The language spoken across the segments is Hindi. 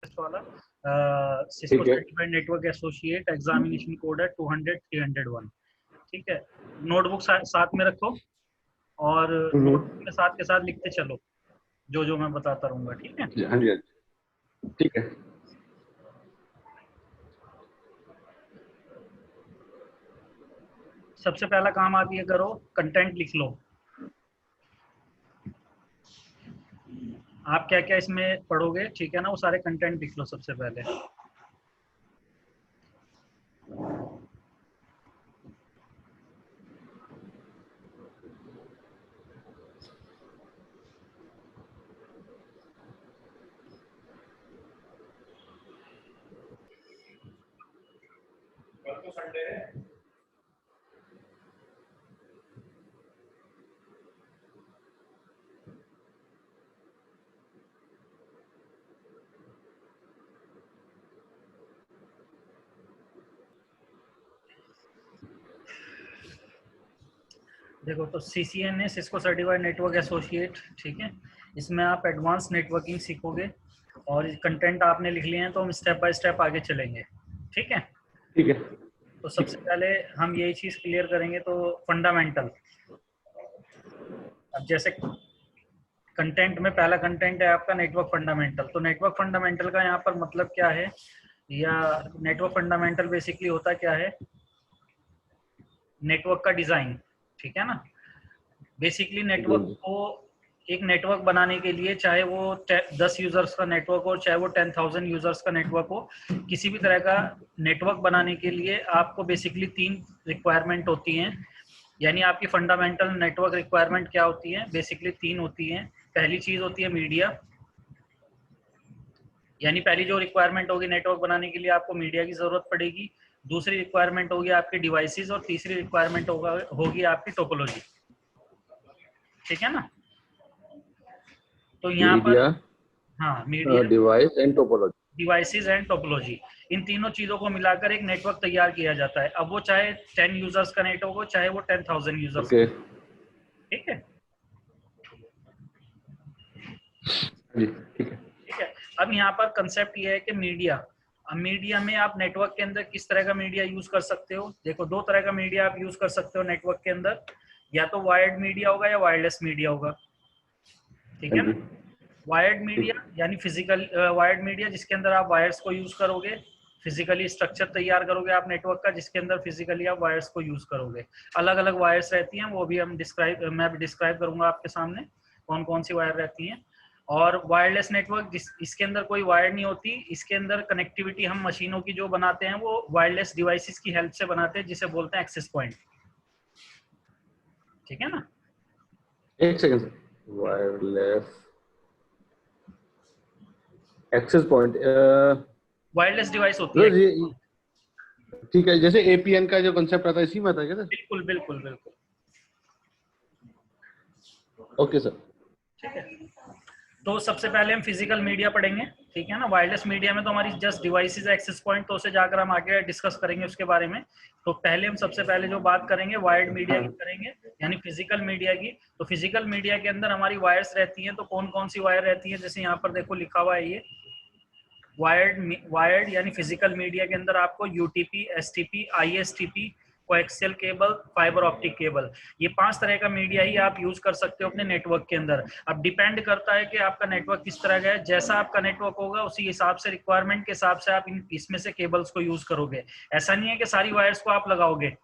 वाला सिस्को ठीक है। Certified network associate, examination code है 200 301। ठीक है, नोटबुक साथ में रखो और नोटबुक में साथ के साथ लिखते चलो जो जो मैं बताता रहूंगा। ठीक है, हाँ जी, हाँ जी, ठीक है। सबसे पहला काम आप ये करो, कंटेंट लिख लो। आप क्या क्या इसमें पढ़ोगे, ठीक है ना, वो सारे कंटेंट लिख लो सबसे पहले। कल तो संडे है। देखो, तो CCN है, सिस्को सर्टिफाइड नेटवर्क एसोसिएट। ठीक है, इसमें आप एडवांस नेटवर्किंग सीखोगे और कंटेंट आपने लिख लिए हैं तो हम स्टेप बाय स्टेप आगे चलेंगे। ठीक है, ठीक है। तो सबसे पहले हम यही चीज़ क्लियर करेंगे, तो फंडामेंटल। अब जैसे कंटेंट में पहला कंटेंट है आपका नेटवर्क फंडामेंटल, तो नेटवर्क फंडामेंटल का यहाँ पर मतलब क्या है, या नेटवर्क फंडामेंटल बेसिकली होता क्या है, नेटवर्क का डिज़ाइन। ठीक है ना, बेसिकली नेटवर्क को, एक नेटवर्क बनाने के लिए, चाहे वो 10 यूजर्स का नेटवर्क हो, चाहे वो 10,000 यूजर्स का नेटवर्क हो, किसी भी तरह का नेटवर्क बनाने के लिए आपको बेसिकली 3 रिक्वायरमेंट होती हैं। यानी आपकी फंडामेंटल नेटवर्क रिक्वायरमेंट क्या होती है, बेसिकली 3 होती हैं। पहली चीज होती है मीडिया, यानी पहली जो रिक्वायरमेंट होगी नेटवर्क बनाने के लिए, आपको मीडिया की जरूरत पड़ेगी। दूसरी रिक्वायरमेंट होगी आपकी डिवाइसेस, और तीसरी रिक्वायरमेंट होगी आपकी टोपोलॉजी। ठीक है ना, तो यहाँ पर, मीडिया, हाँ, media, device and topology. Devices and topology, इन तीनों चीजों को मिलाकर एक नेटवर्क तैयार किया जाता है। अब वो चाहे 10 यूजर्स का नेटवर्क हो, चाहे वो 10,000 यूजर्स ओके। का। ठीक है, जी, ठीक है। ठीक है। अब यहाँ पर कंसेप्ट ये है कि मीडिया, अब मीडिया में आप नेटवर्क के अंदर किस तरह का मीडिया यूज कर सकते हो। देखो, 2 तरह का मीडिया आप यूज कर सकते हो नेटवर्क के अंदर, या तो वायर्ड मीडिया होगा या वायरलेस मीडिया होगा। ठीक हाँ है जी, ना, वायर्ड ठीक। मीडिया यानी फिजिकल वायर्ड मीडिया, जिसके अंदर आप वायर्स को यूज करोगे, फिजिकली स्ट्रक्चर तैयार करोगे आप नेटवर्क का, जिसके अंदर फिजिकली आप वायर्स को यूज करोगे। अलग अलग वायर्स रहती हैं, वो भी मैं भी डिस्क्राइब करूंगा आपके सामने कौन कौन सी वायर रहती हैं। और वायरलेस नेटवर्क, इसके अंदर कोई वायर नहीं होती, इसके अंदर कनेक्टिविटी हम मशीनों की जो बनाते हैं वो वायरलेस डिवाइसेस की हेल्प से बनाते हैं, जिसे बोलते हैं एक्सेस पॉइंट। ठीक है ना, एक second. Wireless access point. Wireless device होती है। ठीक है, जैसे एपीएन का जो कंसेप्ट आता है इसी में आता है क्या सर? बिल्कुल बिल्कुल बिल्कुल। Okay sir. ठीक है, तो सबसे पहले हम फिजिकल मीडिया पढ़ेंगे। ठीक है ना, वायरलेस मीडिया में तो हमारी जस्ट डिवाइसेस एक्सेस पॉइंट, तो उसे जाकर हम आगे डिस्कस करेंगे उसके बारे में। तो पहले हम सबसे पहले जो बात करेंगे वायर्ड मीडिया की हाँ। करेंगे, यानी फिजिकल मीडिया की। तो फिजिकल मीडिया के अंदर हमारी वायर्स रहती हैं, तो कौन कौन सी वायर रहती है, जैसे यहाँ पर देखो लिखा हुआ है ये वायर्ड यानी फिजिकल मीडिया के अंदर आपको UTP, STP, ISTP, coaxial cable, fibre optic cable, ये 5 तरह का मीडिया ही आप यूज कर सकते हो अपने नेटवर्क के अंदर। अब डिपेंड करता है कि आपका नेटवर्क किस तरह का है, जैसा आपका नेटवर्क होगा उसी हिसाब से, रिक्वायरमेंट के हिसाब से आप इसमें से केबल्स को यूज करोगे। ऐसा नहीं है कि सारी वायर्स को आप लगाओगे,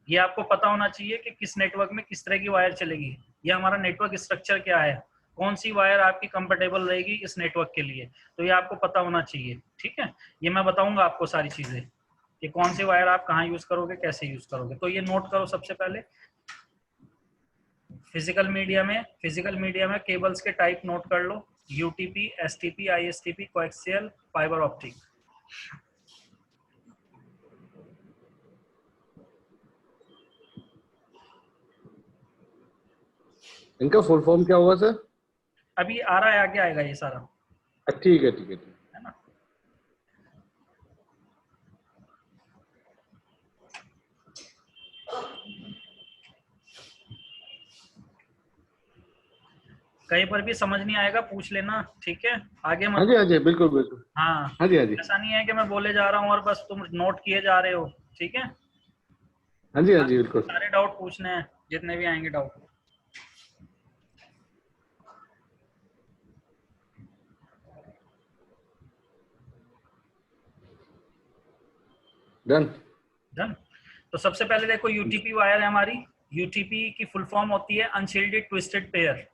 ये आपको पता होना चाहिए कि किस नेटवर्क में किस तरह की वायर चलेगी, ये हमारा नेटवर्क स्ट्रक्चर क्या है, कौन सी वायर आपकी कंफर्टेबल रहेगी इस नेटवर्क के लिए, तो ये आपको पता होना चाहिए। ठीक है, ये मैं बताऊंगा आपको सारी चीजें कि कौन सी वायर आप कहाँ यूज करोगे, कैसे यूज करोगे। तो ये नोट करो सबसे पहले। फिजिकल मीडिया में केबल्स के टाइप नोट कर लो, UTP, STP, ISTP, coaxial, fibre optic. इनका फुल फॉर्म क्या होगा सर? अभी आ रहा है, आगे आएगा ये सारा, ठीक है, ठीक है, ठीक है ना। कहीं पर भी समझ नहीं आएगा पूछ लेना, ठीक है, आगे हाँ मत। जी, हाँ जी, बिल्कुल बिल्कुल। हाँ, हाँ जी, हाँ जी, ऐसा नहीं है कि मैं बोले जा रहा हूँ और बस तुम नोट किए जा रहे हो, ठीक है। हाँ जी, हाँ जी, बिल्कुल। सारे डाउट पूछने हैं, जितने भी आएंगे डाउट। डन। डन। तो सबसे पहले देखो यूटीपी वायर है हमारी। यूटीपी की फुल फॉर्म होती है अनशील्डेड ट्विस्टेड पेयर।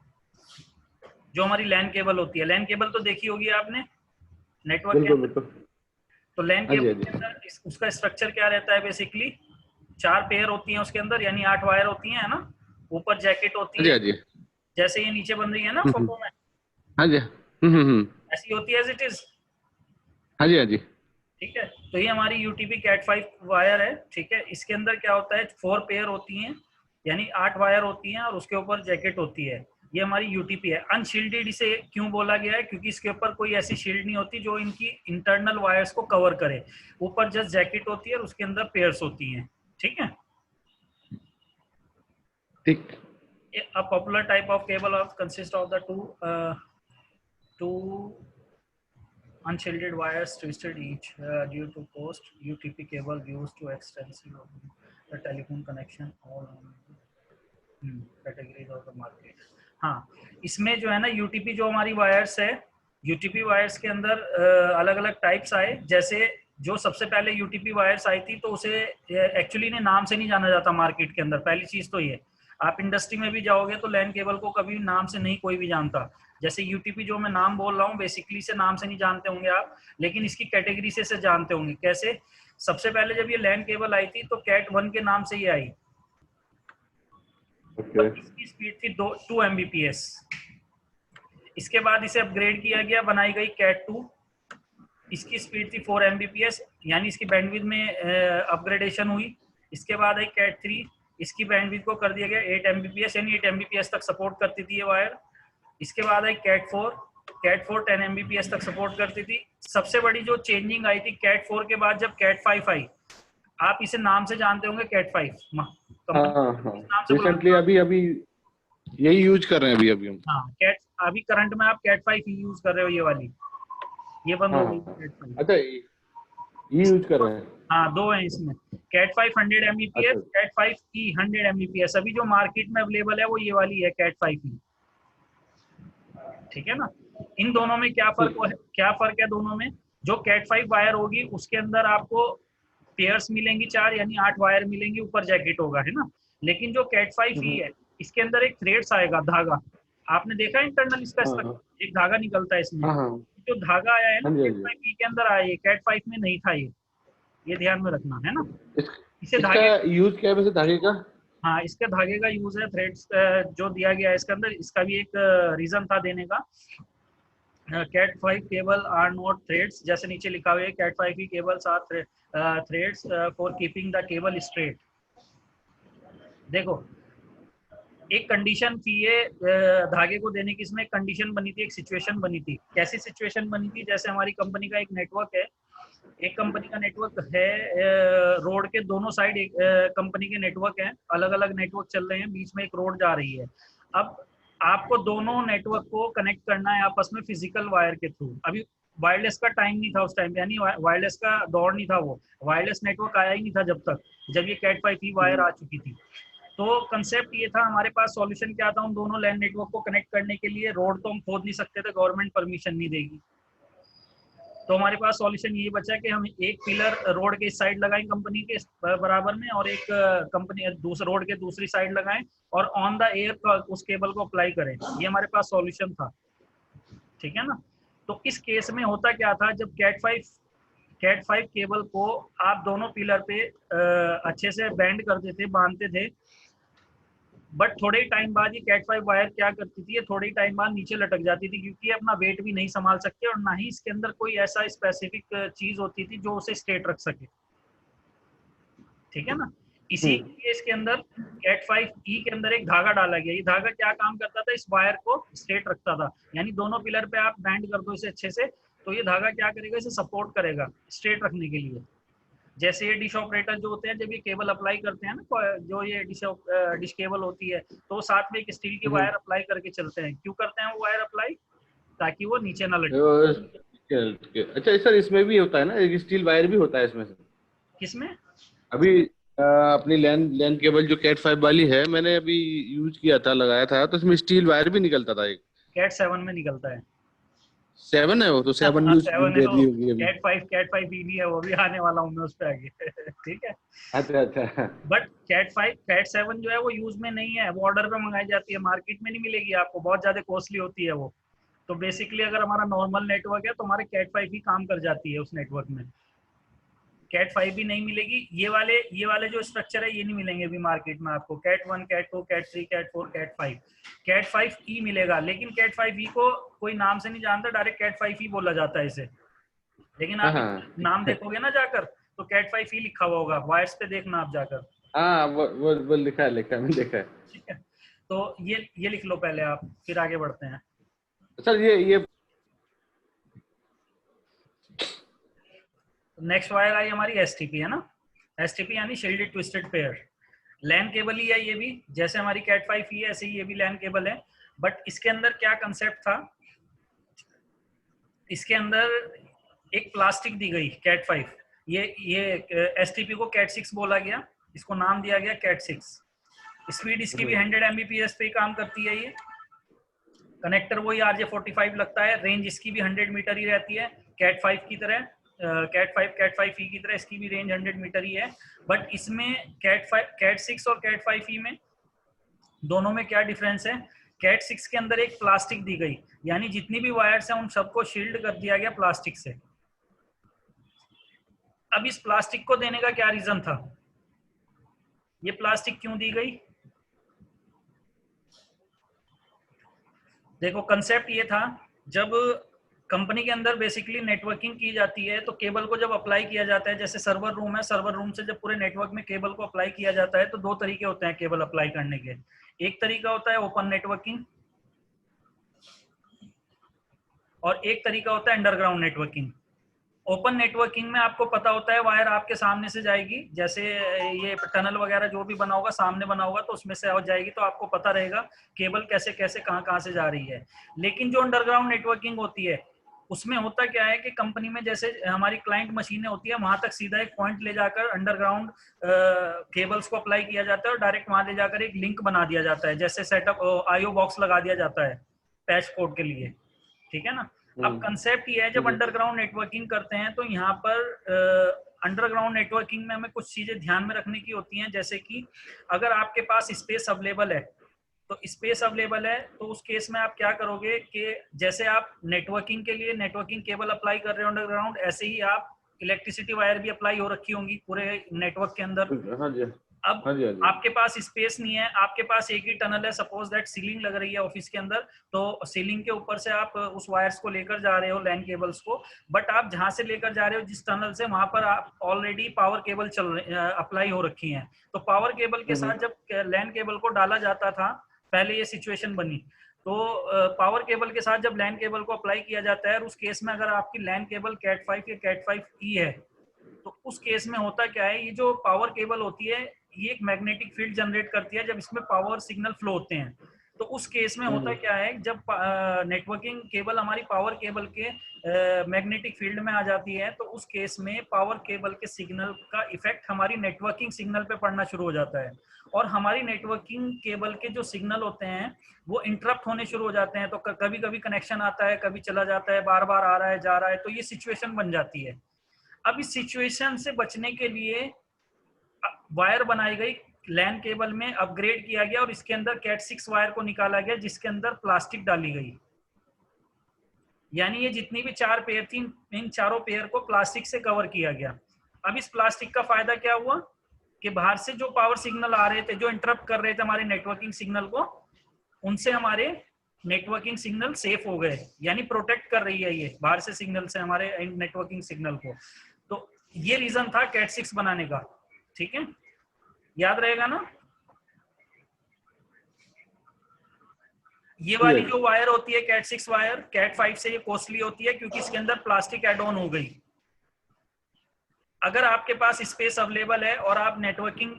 जो हमारी लैन केबल होती है, लैन केबल तो देखी होगी आपने नेटवर्क के बिल्कुल अंदर। बिल्कुल। तो लैन हाँ जी, केबल हाँ के जी, अंदर उसका स्ट्रक्चर क्या रहता है बेसिकली, 4 पेयर होती हैं उसके अंदर, यानी 8 वायर होती हैं, है ना। ऊपर जैकेट हाँ होती जी, है, हाँ जी। जैसे ये नीचे बन रही है ना हम्म, फोटो में, हाँ जी। ऐसी होती है एज इट इज। हाँ जी, हाँ जी। ठीक है, तो ये हमारी यूटीपी कैट 5 वायर है, ठीक है। इसके अंदर क्या होता है, 4 पेयर होती हैं, यानी 8 वायर होती हैं और उसके ऊपर जैकेट होती है। ये हमारी यूटीपी है। अनशील्डेड इसे क्यों बोला गया है, क्योंकि इसके ऊपर कोई ऐसी शील्ड नहीं होती जो इनकी इंटरनल वायर्स को कवर करे। ऊपर जस्ट जैकेट होती है और उसके अंदर पेयर्स होती हैं, ठीक है। ठीक। A popular type of cable of consists of the two unshielded wires twisted each due to post UTP cable used to extensive the telephone connection all categories of the market। हाँ, इसमें जो है ना यूटीपी जो हमारी वायर्स है, यूटीपी वायर्स के अंदर अलग अलग टाइप्स आए। जैसे जो सबसे पहले यूटीपी वायर्स आई थी तो उसे एक्चुअली ने नाम से नहीं जाना जाता मार्केट के अंदर। पहली चीज तो ये, आप इंडस्ट्री में भी जाओगे तो लैन केबल को कभी नाम से नहीं कोई भी जानता। जैसे यूटीपी जो मैं नाम बोल रहा हूँ बेसिकली से नाम से नहीं जानते होंगे आप, लेकिन इसकी कैटेगरी से जानते होंगे। कैसे, सबसे पहले जब ये लैन केबल आई थी तो कैट 1 के नाम से ये आई। ओके। तब इसकी स्पीड थी 2 Mbps। इसके बाद इसे अपग्रेड किया गया, बनाई गई कैट 2। इसकी स्पीड थी 4 Mbps, यानी इसकी बैंडविड्थ में अपग्रेडेशन हुई। इसके बाद आई कैट 3, इसकी बैंडविड्थ को कर दिया गया 8 Mbps, यानी 8 Mbps तक सपोर्ट करती थी ये वायर। इसके बाद आई कैट 4, कैट 4 10 Mbps तक सपोर्ट करती थी। सबसे बड़ी जो चेंजिंग आई थी कैट 4 के बाद जब कैट 5 आई, आप इसे नाम से जानते होंगे कैट 5 हाँ कंपनी हाँ, इस नाम से रिसेंटली बुलाते अभी अभी यही यूज कर रहे हैं अभी अभी हम। हैं। हाँ, कैट अभी करंट में आप कैट 5 यूज कर रहे हो, ये वाली, ये बंद हाँ हो गई हाँ, कैट 5। अच्छा, ये यूज कर रहे हैं। हाँ, 2 हैं इसमें, कैट 5 100 Mbps, अच्छा। कैट 5 ई 100 Mbps। अभी जो मार्केट में अवेलेबल है वो ये वाली है कैट 5 ई, ठीक है ना। इन दोनों में ठीक। क्या फर्क है दोनों में। जो कैट 5 वायर होगी उसके अंदर आपको पेयर्स मिलेंगी 4, यानी 8 वायर मिलेंगी, ऊपर जैकेट होगा, है ना। लेकिन जो कैट 5 ई है, इसके अंदर एक थ्रेड्स आएगा, धागा। आपने देखा इंटरनल इसका हाँ हाँ, स्ट्रक्चर, एक धागा निकलता है इसमें। हाँ हाँ, जो धागा आया है ना हाँ जी, हाँ कैट जी। 5 ई के अंदर आया, ये कैट 5 में नहीं था ये ध्यान में रखना, है ना। इस, इसे इसका धागे, यूज क्या है वैसे धागे का? हाँ, इसके धागे का यूज है, थ्रेड्स जो दिया गया है इसके अंदर, इसका भी एक रीजन था देने का। Cat 5 cable are not threads, जैसे नीचे लिखा हुआ है कैट 5 की cables are threads for keeping the cable straight. देखो, एक कंडीशन थी ये धागे को देने की, इसमें एक कंडीशन बनी थी, एक सिचुएशन बनी थी। कैसी सिचुएशन बनी थी, जैसे हमारी कंपनी का एक नेटवर्क है, एक कंपनी का नेटवर्क है, रोड के दोनों साइड एक कंपनी के नेटवर्क हैं, अलग अलग नेटवर्क चल रहे हैं, बीच में एक रोड जा रही है। अब आपको दोनों नेटवर्क को कनेक्ट करना है आपस में फिजिकल वायर के थ्रू। अभी वायरलेस का टाइम नहीं था उस टाइम, यानी वायरलेस का दौर नहीं था, वो वायरलेस नेटवर्क आया ही नहीं था जब तक, जब ये कैट 5 की वायर आ चुकी थी। तो कंसेप्ट ये था, हमारे पास सॉल्यूशन क्या था उन दोनों लैंड नेटवर्क को कनेक्ट करने के लिए। रोड तो हम खोद नहीं सकते थे, गवर्नमेंट परमिशन नहीं देगी। तो हमारे पास सॉल्यूशन यही बचा कि हम एक पिलर रोड के इस साइड लगाएं कंपनी के बराबर में, और एक कंपनी दूसरे रोड के दूसरी साइड लगाएं, और ऑन द एयर उस केबल को अप्लाई करें। ये हमारे पास सॉल्यूशन था, ठीक है ना। तो इस केस में होता क्या था, जब कैट 5 केबल को आप दोनों पिलर पे अच्छे से बैंड करते थे, बांधते थे, बट थोड़े टाइम बाद ये कैट 5 वायर क्या करती थी, ये थोड़ी टाइम बाद नीचे लटक जाती थी, क्योंकि अपना वेट भी नहीं संभाल सकते, और ना ही इसके अंदर कोई ऐसा स्पेसिफिक चीज होती थी जो उसे स्ट्रेट रख सके, ठीक है ना। इसी लिए इसके अंदर कैट 5 ई के अंदर एक धागा डाला गया। ये धागा क्या काम करता था, इस वायर को स्ट्रेट रखता था, यानी दोनों पिलर पे आप बैंड कर दो इसे अच्छे से, तो ये धागा क्या करेगा, इसे सपोर्ट करेगा स्ट्रेट रखने के लिए। जैसे ये डिश ऑपरेटर जो होते हैं जब ये केबल अप्लाई करते हैं ना, जो ये डिश केबल होती है, तो साथ में एक स्टील की वायर अप्लाई करके चलते हैं। क्यों करते हैं वो वायर अप्लाई? ताकि वो नीचे ना लटके। अच्छा सर, इसमें भी होता है ना, एक स्टील वायर भी होता है इसमें से? किसमें? अभी अपनी लैन लैन केबल जो कैट 5 वाली है, मैंने अभी यूज किया था, लगाया था, तो इसमें स्टील वायर भी निकलता था एक। कैट 7 में निकलता है। 7 है वो तो, 7 हाँ न्यूज 7 है दे तो। दी होगी अभी। कैट 5 ई नहीं है, वो भी आने वाला हूँ मैं उस पर आगे। ठीक है। अच्छा अच्छा। बट कैट 7 जो है वो यूज में नहीं है, वो ऑर्डर पे मंगाई जाती है, मार्केट में नहीं मिलेगी आपको, बहुत ज्यादा कॉस्टली होती है वो। तो बेसिकली अगर हमारा नॉर्मल नेटवर्क है तो हमारे कैट 5 ही काम कर जाती है उस नेटवर्क में। कैट 5 भी नहीं मिलेगी। ये वाले जो स्ट्रक्चर है ये नहीं मिलेंगे अभी मार्केट में आपको। Cat 1, cat 2, cat 3, cat 4, cat 5। Cat 5 E मिलेगा, लेकिन कैट 5 ई को कोई नाम से नहीं जानता, डायरेक्ट कैट 5 ई बोला जाता है इसे। लेकिन हाँ आप हाँ नाम देखोगे ना जाकर, तो कैट 5 ई लिखा हुआ होगा, वायर्स पे देखना आप जाकर। हाँ, वो लिखा है, मैंने देखा है। ठीक है। तो ये लिख लो पहले आप, फिर आगे बढ़ते हैं। सर ये नेक्स्ट वायर आई हमारी एसटीपी, है ना। एसटीपी यानी shielded twisted pair. LAN cable ही है ये भी, जैसे हमारी कैट 5 ही है ऐसे ही ये भी लैन केबल है। बट इसके अंदर क्या कंसेप्ट था, इसके अंदर एक प्लास्टिक दी गई कैट 5। ये एसटीपी को कैट 6 बोला गया, इसको नाम दिया गया कैट 6। स्पीड इसकी भी 100 Mbps पे काम करती है ये। कनेक्टर वही RJ45 लगता है। रेंज इसकी भी 100 मीटर ही रहती है कैट 5 की तरह। कैट 5 ई की तरह इसकी भी रेंज 100 मीटर ही है। बट इसमें कैट 6 और कैट 5 ई में दोनों में क्या डिफरेंस है? कैट 6 के अंदर एक प्लास्टिक दी गई, यानी जितनी भी वायर्स हैं उन सबको शील्ड कर दिया गया प्लास्टिक से। अब इस प्लास्टिक को देने का क्या रीजन था? ये प्लास्टिक क्यों दी गई? देखो कंसेप्ट ये था, जब कंपनी के अंदर बेसिकली नेटवर्किंग की जाती है तो केबल को जब अप्लाई किया जाता है, जैसे सर्वर रूम है, सर्वर रूम से जब पूरे नेटवर्क में केबल को अप्लाई किया जाता है तो दो तरीके होते हैं केबल अप्लाई करने के। एक तरीका होता है ओपन नेटवर्किंग और एक तरीका होता है अंडरग्राउंड नेटवर्किंग। ओपन नेटवर्किंग में आपको पता होता है वायर आपके सामने से जाएगी, जैसे ये टनल वगैरह जो भी बना होगा सामने बना होगा तो उसमें से आ जाएगी, तो आपको पता रहेगा केबल कैसे कैसे कहाँ कहाँ से जा रही है। लेकिन जो अंडरग्राउंड नेटवर्किंग होती है उसमें होता क्या है कि कंपनी में जैसे हमारी क्लाइंट मशीनें होती है, वहां तक सीधा एक पॉइंट ले जाकर अंडरग्राउंड केबल्स को अप्लाई किया जाता है और डायरेक्ट वहां ले जाकर एक लिंक बना दिया जाता है, जैसे सेटअप IO बॉक्स लगा दिया जाता है पैच पोर्ट के लिए। ठीक है ना। अब कंसेप्ट ये है, जब अंडरग्राउंड नेटवर्किंग करते हैं तो यहाँ पर अंडरग्राउंड नेटवर्किंग में हमें कुछ चीजें ध्यान में रखने की होती हैं, जैसे कि अगर आपके पास स्पेस अवेलेबल है, तो स्पेस अवेलेबल है तो उस केस में आप क्या करोगे कि जैसे आप नेटवर्किंग के लिए नेटवर्किंग केबल अप्लाई कर रहे हो अंडरग्राउंड, ऐसे ही आप इलेक्ट्रिसिटी वायर भी अप्लाई हो रखी होंगी पूरे नेटवर्क के अंदर। हाँ जी, अब हाँ जी, हाँ जी। आपके पास स्पेस नहीं है, आपके पास एक ही टनल है, सपोज दैट सीलिंग लग रही है ऑफिस के अंदर, तो सीलिंग के ऊपर से आप उस वायर्स को लेकर जा रहे हो लैन केबल्स को, बट आप जहां से लेकर जा रहे हो जिस टनल से, वहां पर आप ऑलरेडी पावर केबल अप्लाई हो रखी है। तो पावर केबल के साथ जब लैन केबल को डाला जाता था, पहले ये सिचुएशन बनी, तो पावर केबल के साथ जब लैन केबल को अप्लाई किया जाता है, उस केस में अगर आपकी लैन केबल कैट 5 या कैट 5 ई है, तो उस केस में होता क्या है, ये जो पावर केबल होती है ये एक मैग्नेटिक फील्ड जनरेट करती है जब इसमें पावर सिग्नल फ्लो होते हैं। तो उस केस में होता क्या है, जब नेटवर्किंग केबल हमारी पावर केबल के मैग्नेटिक फील्ड में आ जाती है, तो उस केस में पावर केबल के सिग्नल का इफेक्ट हमारी नेटवर्किंग सिग्नल पे पड़ना शुरू हो जाता है, और हमारी नेटवर्किंग केबल के जो सिग्नल होते हैं वो इंटरप्ट होने शुरू हो जाते हैं। तो कभी कभी कनेक्शन आता है, कभी चला जाता है, बार बार आ रहा है जा रहा है, तो ये सिचुएशन बन जाती है। अब इस सिचुएशन से बचने के लिए वायर बनाई गई, लैन केबल में अपग्रेड किया गया और इसके अंदर कैट 6 वायर को निकाला गया जिसके अंदर प्लास्टिक डाली गई। यानी ये जितनी भी 4 पेयर थी, इन चारों पेयर को प्लास्टिक से कवर किया गया। अब इस प्लास्टिक का फायदा क्या हुआ कि बाहर से जो पावर सिग्नल आ रहे थे, जो इंटरप्ट कर रहे थे हमारे नेटवर्किंग सिग्नल को, उनसे हमारे नेटवर्किंग सिग्नल सेफ हो गए, यानी प्रोटेक्ट कर रही है ये बाहर से सिग्नल से हमारे नेटवर्किंग सिग्नल को। तो ये रीजन था कैट 6 बनाने का। ठीक है, याद रहेगा ना। ये वाली जो वायर होती है कैट 6 वायर, कैट 5 से ये कॉस्टली होती है क्योंकि इसके अंदर प्लास्टिक एड ऑन हो गई। अगर आपके पास स्पेस अवेलेबल है और आप नेटवर्किंग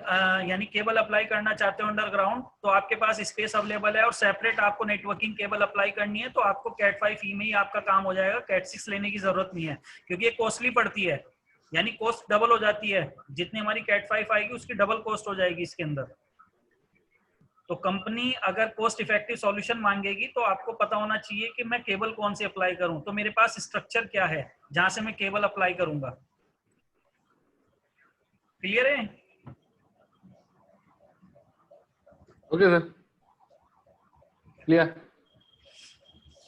यानी केबल अप्लाई करना चाहते हो अंडरग्राउंड, तो आपके पास स्पेस अवेलेबल है और सेपरेट आपको नेटवर्किंग केबल अप्लाई करनी है, तो आपको कैट 5 ई में ही आपका काम हो जाएगा, कैट 6 लेने की जरूरत नहीं है, क्योंकि ये कॉस्टली पड़ती है, यानी कॉस्ट डबल हो जाती है, जितनी हमारी कैट 5 आएगी उसकी डबल कॉस्ट हो जाएगी इसके अंदर। तो कंपनी अगर कॉस्ट इफेक्टिव सॉल्यूशन मांगेगी तो आपको पता होना चाहिए कि मैं केबल कौन सी अप्लाई करूं, तो मेरे पास स्ट्रक्चर क्या है जहां से मैं केबल अप्लाई करूंगा। क्लियर है? Okay sir, clear.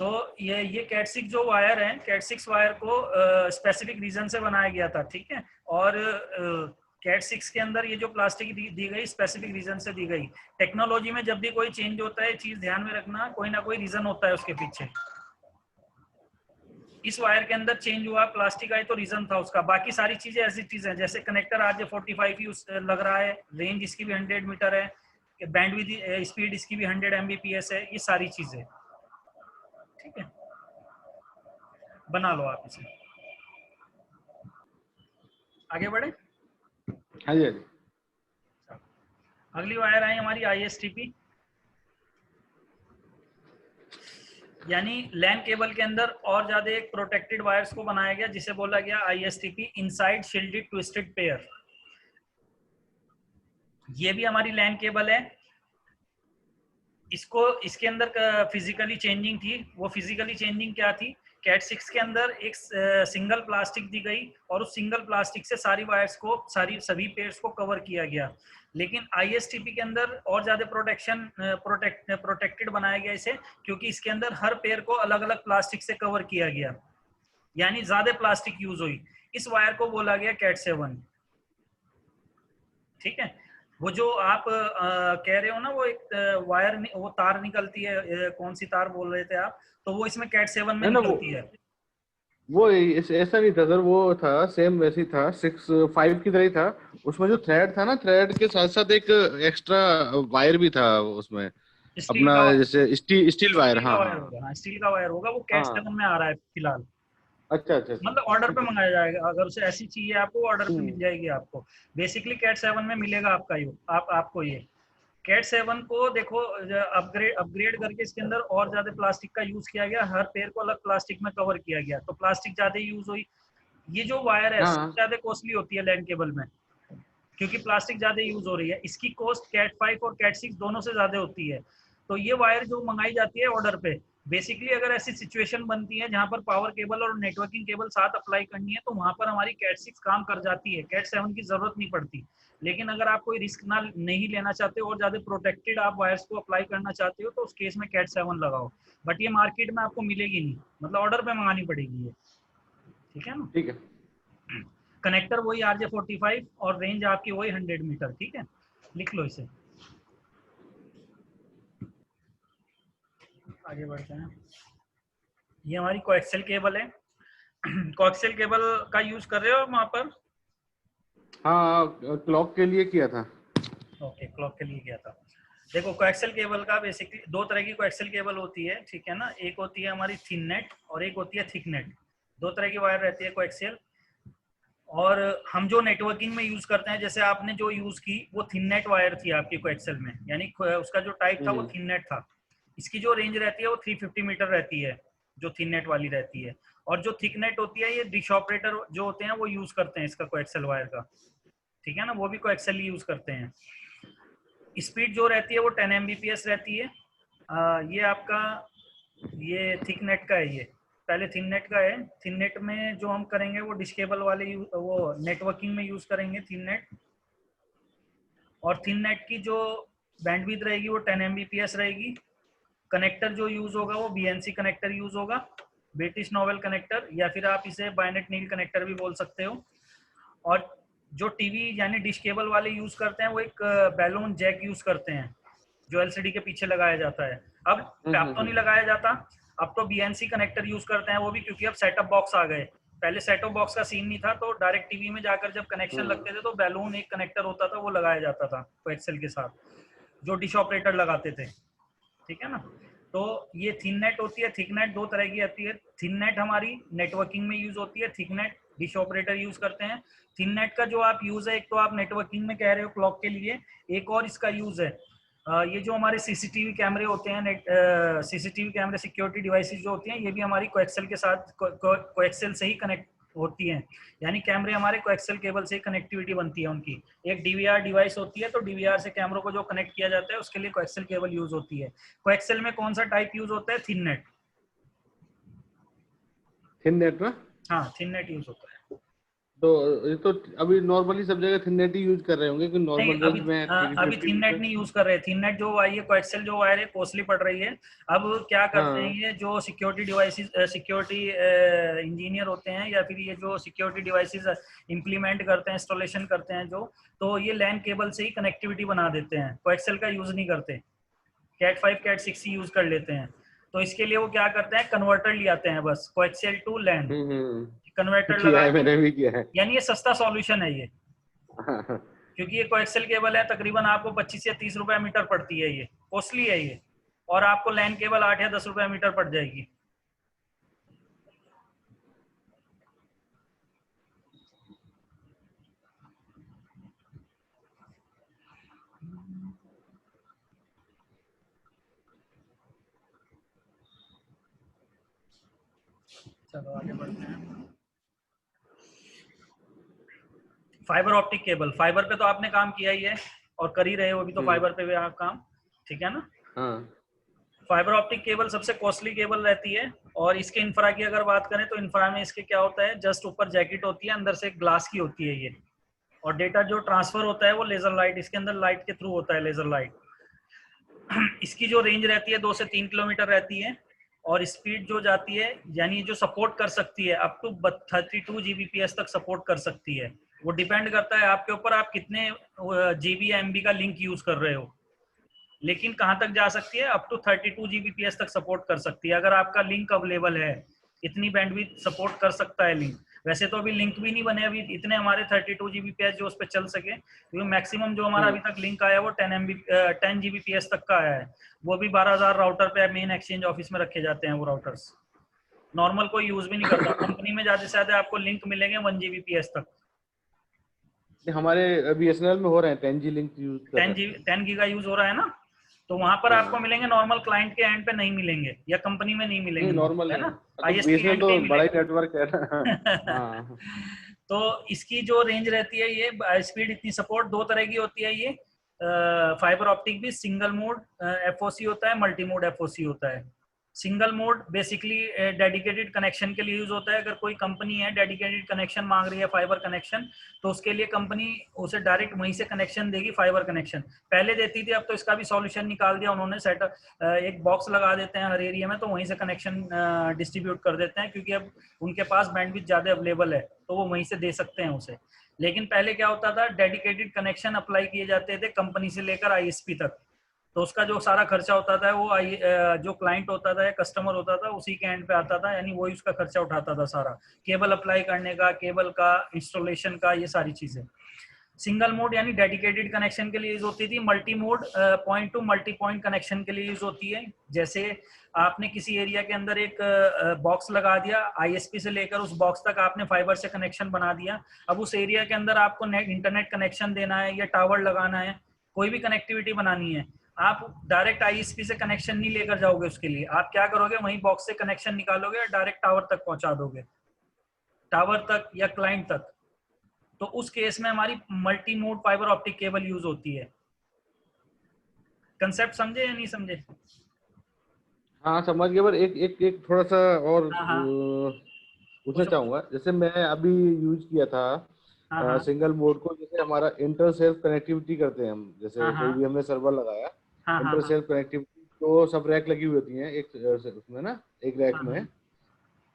तो ये कैट 6 जो वायर है, कैट 6 वायर को स्पेसिफिक रीजन से बनाया गया था, ठीक है। और कैट 6 के अंदर ये जो प्लास्टिक दी गई स्पेसिफिक रीजन से दी गई। टेक्नोलॉजी में जब भी कोई चेंज होता है, चीज ध्यान में रखना, कोई ना कोई रीजन होता है उसके पीछे। इस वायर के अंदर चेंज हुआ, प्लास्टिक आई तो रीजन था उसका, बाकी सारी चीजें ऐसी चीज है, जैसे कनेक्टर RJ45 ही लग रहा है, रेंज इसकी भी 100 मीटर है, बैंडविड्थ स्पीड इसकी भी 100 Mbps है, ये सारी चीजें, ठीक है। बना लो आप इसे, आगे बढ़े। हाँ जी, हाँ जी। अगली वायर आई हमारी ISTP, यानी लैन केबल के अंदर और ज्यादा एक प्रोटेक्टेड वायर्स को बनाया गया, जिसे बोला गया ISTP, inside shielded twisted pair. ये भी हमारी लैन केबल है, इसको इसके अंदर फिजिकली चेंजिंग थी। वो फिजिकली चेंजिंग क्या थी? कैट 6 के अंदर एक सिंगल प्लास्टिक दी गई और उस सिंगल प्लास्टिक से सारी वायर्स को, सभी पेयर्स को कवर किया गया। लेकिन ISTP के अंदर और ज्यादा प्रोटेक्टेड बनाया गया इसे, क्योंकि इसके अंदर हर पेयर को अलग अलग प्लास्टिक से कवर किया गया, यानी ज्यादा प्लास्टिक यूज हुई। इस वायर को बोला गया कैट 7, ठीक है। वो जो आप कह रहे हो ना, वो एक वायर वो तार निकलती है, कौन सी तार बोल रहे थे आप? तो वो इसमें कैट 7 में है ना, निकलती है। वो ऐसा नहीं था सर, वो था सेम वैसी था, 6-5 की तरह ही था। उसमें जो थ्रेड था ना, थ्रेड के साथ साथ एक एक्स्ट्रा वायर भी था उसमें, स्टील अपना का जैसे स्टील वायर। स्टील का हाँ वायर हाँ होगा, हाँ स्टील का वायर होगा, वो कैट हाँ। 7 में आ रहा है फिलहाल। अच्छा अच्छा अच्छा, मतलब ऑर्डर पे ठीक है। मंगाया जाएगा, अगर उसे ऐसी चाहिए आपको ऑर्डर पे मिल हम्म। जाएगी आपको। बेसिकली कैट 7 में मिलेगा आपका ये, आपको ये कैट 7 को देखो, अपग्रेड करके इसके अंदर और ज्यादा प्लास्टिक का यूज किया गया, हर पेड़ को अलग प्लास्टिक में कवर किया गया, तो प्लास्टिक ज्यादा यूज हुई। ये जो वायर है हाँ सबसे ज्यादा कॉस्टली होती है लैंड केबल में, क्योंकि प्लास्टिक ज्यादा यूज हो रही है। इसकी कॉस्ट कैट 5 और कैट 6 दोनों से ज्यादा होती है। तो ये वायर जो मंगाई जाती है ऑर्डर पे, बेसिकली अगर ऐसी सिचुएशन बनती है जहां पर पावर केबल और नेटवर्किंग केबल साथ अप्लाई करनी है, तो वहां पर हमारी कैट 6 काम कर जाती है, कैट 7 की जरूरत नहीं पड़ती। लेकिन अगर आप कोई रिस्क ना नहीं लेना चाहते और ज्यादा प्रोटेक्टेड आप वायर्स को अप्लाई करना चाहते हो, तो उस केस में कैट 7 लगाओ। बट ये मार्केट में आपको मिलेगी नहीं, मतलब ऑर्डर पे मंगानी पड़ेगी ये, ठीक है ना। ठीक है। कनेक्टर वही RJ45 और रेंज आपकी वही 100 मीटर, ठीक है। लिख लो इसे, आगे बढ़ते हैं। ये हमारी कोएक्सियल केबल है। कोएक्सियल केबल का यूज कर रहे हो वहां पर? हाँ, क्लॉक के लिए किया था। ओके, क्लॉक के लिए किया था। देखो कोएक्सियल केबल का बेसिकली दो तरह की कोएक्सियल केबल होती है, ठीक है ना। एक होती है हमारी थिन नेट और एक होती है थिक नेट। दो तरह की वायर रहती है कोएक्सियल। और हम जो नेटवर्किंग में यूज करते हैं, जैसे आपने जो यूज की वो थिन नेट वायर थी आपकी कोएक्सियल में, यानी उसका जो टाइप था वो थिन नेट था। इसकी जो रेंज रहती है वो 350 मीटर रहती है, जो थिन नेट वाली रहती है। और जो थिक नेट होती है, ये डिश ऑपरेटर जो होते हैं वो यूज करते हैं इसका कोएक्सियल वायर का, ठीक है ना। वो भी कोएक्सियल यूज करते हैं। स्पीड जो रहती है वो 10 Mbps रहती है। ये आपका ये थिक नेट का है, ये पहले थिन नेट का है। थिन नेट में जो हम करेंगे वो डिश केबल वाले वो नेटवर्किंग में यूज करेंगे थिन नेट। और थिन नेट की जो बैंडविड्थ रहेगी वो 10 Mbps रहेगी। कनेक्टर जो यूज होगा वो BNC कनेक्टर यूज होगा, ब्रिटिश नोवेल कनेक्टर, या फिर आप इसे बायनेट नील कनेक्टर भी बोल सकते हो। और जो टीवी यानी डिश केबल वाले यूज करते हैं वो एक बैलून जैक यूज करते हैं, जो LCD के पीछे लगाया जाता है। अब तो नहीं लगाया जाता, अब तो BNC कनेक्टर यूज करते हैं वो भी, क्योंकि अब सेटअप बॉक्स आ गए। पहले सेटअप बॉक्स का सीन नहीं था, तो डायरेक्ट टीवी में जाकर जब कनेक्शन लगते थे तो बैलून एक कनेक्टर होता था, वो लगाया जाता था कोएक्सियल के साथ, जो डिश ऑपरेटर लगाते थे, ठीक है ना। तो ये थिन नेट होती है। थिक नेट दो तरह की आती है। थिन नेट हमारी नेटवर्किंग में यूज होती है, thick net dish operator use करते हैं। थिननेट का जो आप यूज है, एक तो आप नेटवर्किंग में कह रहे हो क्लॉक के लिए, एक और इसका यूज है ये जो हमारे सीसीटीवी कैमरे होते हैं, सीसीटीवी कैमरे सिक्योरिटी डिवाइसेस जो होती हैं, ये भी हमारी कोएक्सियल के साथ कोएक्सियल से ही कनेक्ट होती हैं। यानी कैमरे हमारे कोएक्सियल केबल से कनेक्टिविटी बनती है उनकी। एक डीवीआर डिवाइस होती है, तो डीवीआर से कैमरों को जो कनेक्ट किया जाता है उसके लिए कोएक्सियल केबल यूज होती है। कोएक्सियल में कौन सा टाइप यूज होता है? थिननेट। थिननेट ना? हाँ, थिननेट यूज होता है। तो ये तो अभी नॉर्मली सब जगह थिननेट ही यूज कर रहे होंगे, कि नहीं, नॉर्मल रेंज में अभी 350 थिननेट नहीं यूज कर रहे। थिननेट जो आई है, कोएक्सियल जो वायर है, कॉस्टली पड़ रही है। अब क्या करते हैं हाँ। ये जो सिक्योरिटी डिवाइसेस, सिक्योरिटी इंजीनियर होते हैं, या फिर ये जो सिक्योरिटी डिवाइसेस इम्प्लीमेंट करते हैं, इंस्टॉलेशन करते हैं जो, तो ये लैन केबल से ही कनेक्टिविटी बना देते हैं, कोएक्सियल का यूज नहीं करते। कैट 5 कैट 6 ही यूज कर लेते हैं। तो इसके लिए वो क्या करते हैं, कन्वर्टर ले आते हैं बस, कोएक्सियल टू लैन कन्वर्टर किया लगा है, के। मैंने भी किया है। यानी ये सस्ता सॉल्यूशन है ये, हाँ। क्योंकि ये कोएक्सियल केबल है, तकरीबन आपको 25 या 30 रुपए मीटर पड़ती है, ये कॉस्टली है ये। और आपको लैन केबल 8 या 10 रुपए मीटर पड़ जाएगी। चलो आगे बढ़ते हैं। फाइबर ऑप्टिक केबल, फाइबर पे तो आपने काम किया ही है और कर ही रहे हो अभी तो फाइबर पे भी आप काम, ठीक है ना? हाँ। फाइबर ऑप्टिक केबल सबसे कॉस्टली केबल रहती है। और इसके इंफ्रा की अगर बात करें तो इंफ्रा में इसके क्या होता है, जस्ट ऊपर जैकेट होती है, अंदर से ग्लास की होती है ये। और डेटा जो ट्रांसफर होता है वो लेजर लाइट, इसके अंदर लाइट के थ्रू होता है, लेजर लाइट। इसकी जो रेंज रहती है 2 से 3 किलोमीटर रहती है। और स्पीड जो जाती है, यानी जो सपोर्ट कर सकती है, अप टू 32 जीबीपीएस तक सपोर्ट कर सकती है। वो डिपेंड करता है आपके ऊपर, आप कितने जीबी एमबी का लिंक यूज कर रहे हो। लेकिन कहाँ तक जा सकती है? अप टू 32 जीबीपीएस तक सपोर्ट कर सकती है, अगर आपका लिंक अवेलेबल है। इतनी बैंडविड्थ सपोर्ट कर सकता है लिंक। वैसे तो अभी लिंक भी नहीं बने अभी इतने हमारे 32 जीबीपीएस जो उस पर चल सके, क्योंकि मैक्सिमम जो हमारा अभी तक लिंक आया वो 10 जीबीपीएस तक का आया है। वो भी 12,000 राउटर पे मेन एक्सचेंज ऑफिस में रखे जाते हैं वो राउटर्स। नॉर्मल कोई यूज भी नहीं करता। कंपनी में ज्यादा से ज्यादा आपको लिंक मिलेंगे 1 जीबीपीएस तक। हमारे बीएसएनएल में हो रहे हैं 10G लिंक यूज कर रहे हैं। 10 गीगा यूज हो रहा है ना, तो वहां पर आपको हाँ। मिलेंगे, नॉर्मल क्लाइंट के एंड पे नहीं मिलेंगे, या कंपनी में नहीं नहीं, मिलेंगे, नॉर्मल है है ना, तो आईएसपी बीएसएनएल एंड पे ही तो बड़ा ही मिलेंगे। नेटवर्क है ना। हाँ। तो इसकी जो रेंज रहती है, ये स्पीड इतनी सपोर्ट दो तरह की होती है ये। फाइबर ऑप्टिक भी सिंगल मोड एफओसी होता है, मल्टी मोड एफओसी होता है। Single mode basically dedicated connection के लिए यूज होता है। अगर कोई कंपनी है डेडिकेटेड कनेक्शन मांग रही है, फाइबर कनेक्शन, तो उसके लिए कंपनी उसे डायरेक्ट वहीं से कनेक्शन देगी, फाइबर कनेक्शन पहले देती थी। अब तो इसका भी सॉल्यूशन निकाल दिया उन्होंने, सेटअप एक बॉक्स लगा देते हैं हर एरिया में, तो वहीं से कनेक्शन डिस्ट्रीब्यूट कर देते हैं, क्योंकि अब उनके पास बैंडविड्थ ज्यादा अवेलेबल है, तो वो वहीं से दे सकते हैं उसे। लेकिन पहले क्या होता था, डेडिकेटेड कनेक्शन अप्लाई किए जाते थे कंपनी से लेकर आईएसपी तक, तो उसका जो सारा खर्चा होता था वो जो क्लाइंट होता था या कस्टमर होता था उसी के एंड पे आता था, यानी वही उसका खर्चा उठाता था सारा, केबल अप्लाई करने का, केबल का इंस्टॉलेशन का, ये सारी चीजें। सिंगल मोड यानी डेडिकेटेड कनेक्शन के लिए यूज होती थी। Multi mode point two multi point connection के लिए यूज होती है। जैसे आपने किसी एरिया के अंदर एक बॉक्स लगा दिया, आईएसपी से लेकर उस बॉक्स तक आपने फाइबर से कनेक्शन बना दिया। अब उस एरिया के अंदर आपको नेट इंटरनेट कनेक्शन देना है या टावर लगाना है, कोई भी कनेक्टिविटी बनानी है, आप डायरेक्ट आईएसपी से कनेक्शन नहीं लेकर जाओगे। उसके लिए आप क्या करोगे, वहीं बॉक्स से कनेक्शन निकालोगे और डायरेक्ट टावर तक पहुंचा दोगे, टावर तक या क्लाइंट तक। तो उस केस में हमारी multi mode fibre optic cable use होती है। कंसेप्ट समझे या नहीं समझे? हाँ, समझ गया, पर एक एक एक थोड़ा सा और हाँ हाँ, पूछना पूछो। चाहूंगा। जैसे मैं अभी यूज किया हाँ था हाँ सिंगल मोड को, जैसे हमारा इंटर सेल्फ कनेक्टिविटी करते हैं हम, हाँ जैसे हाँ कोई भी हमने सर्वर लगाया, हाँ हाँ इंटर हाँ सेल्फ कनेक्टिविटी, तो सब रैक लगी हुई होती हैं एक उसमें ना, एक रैक हाँ में, हाँ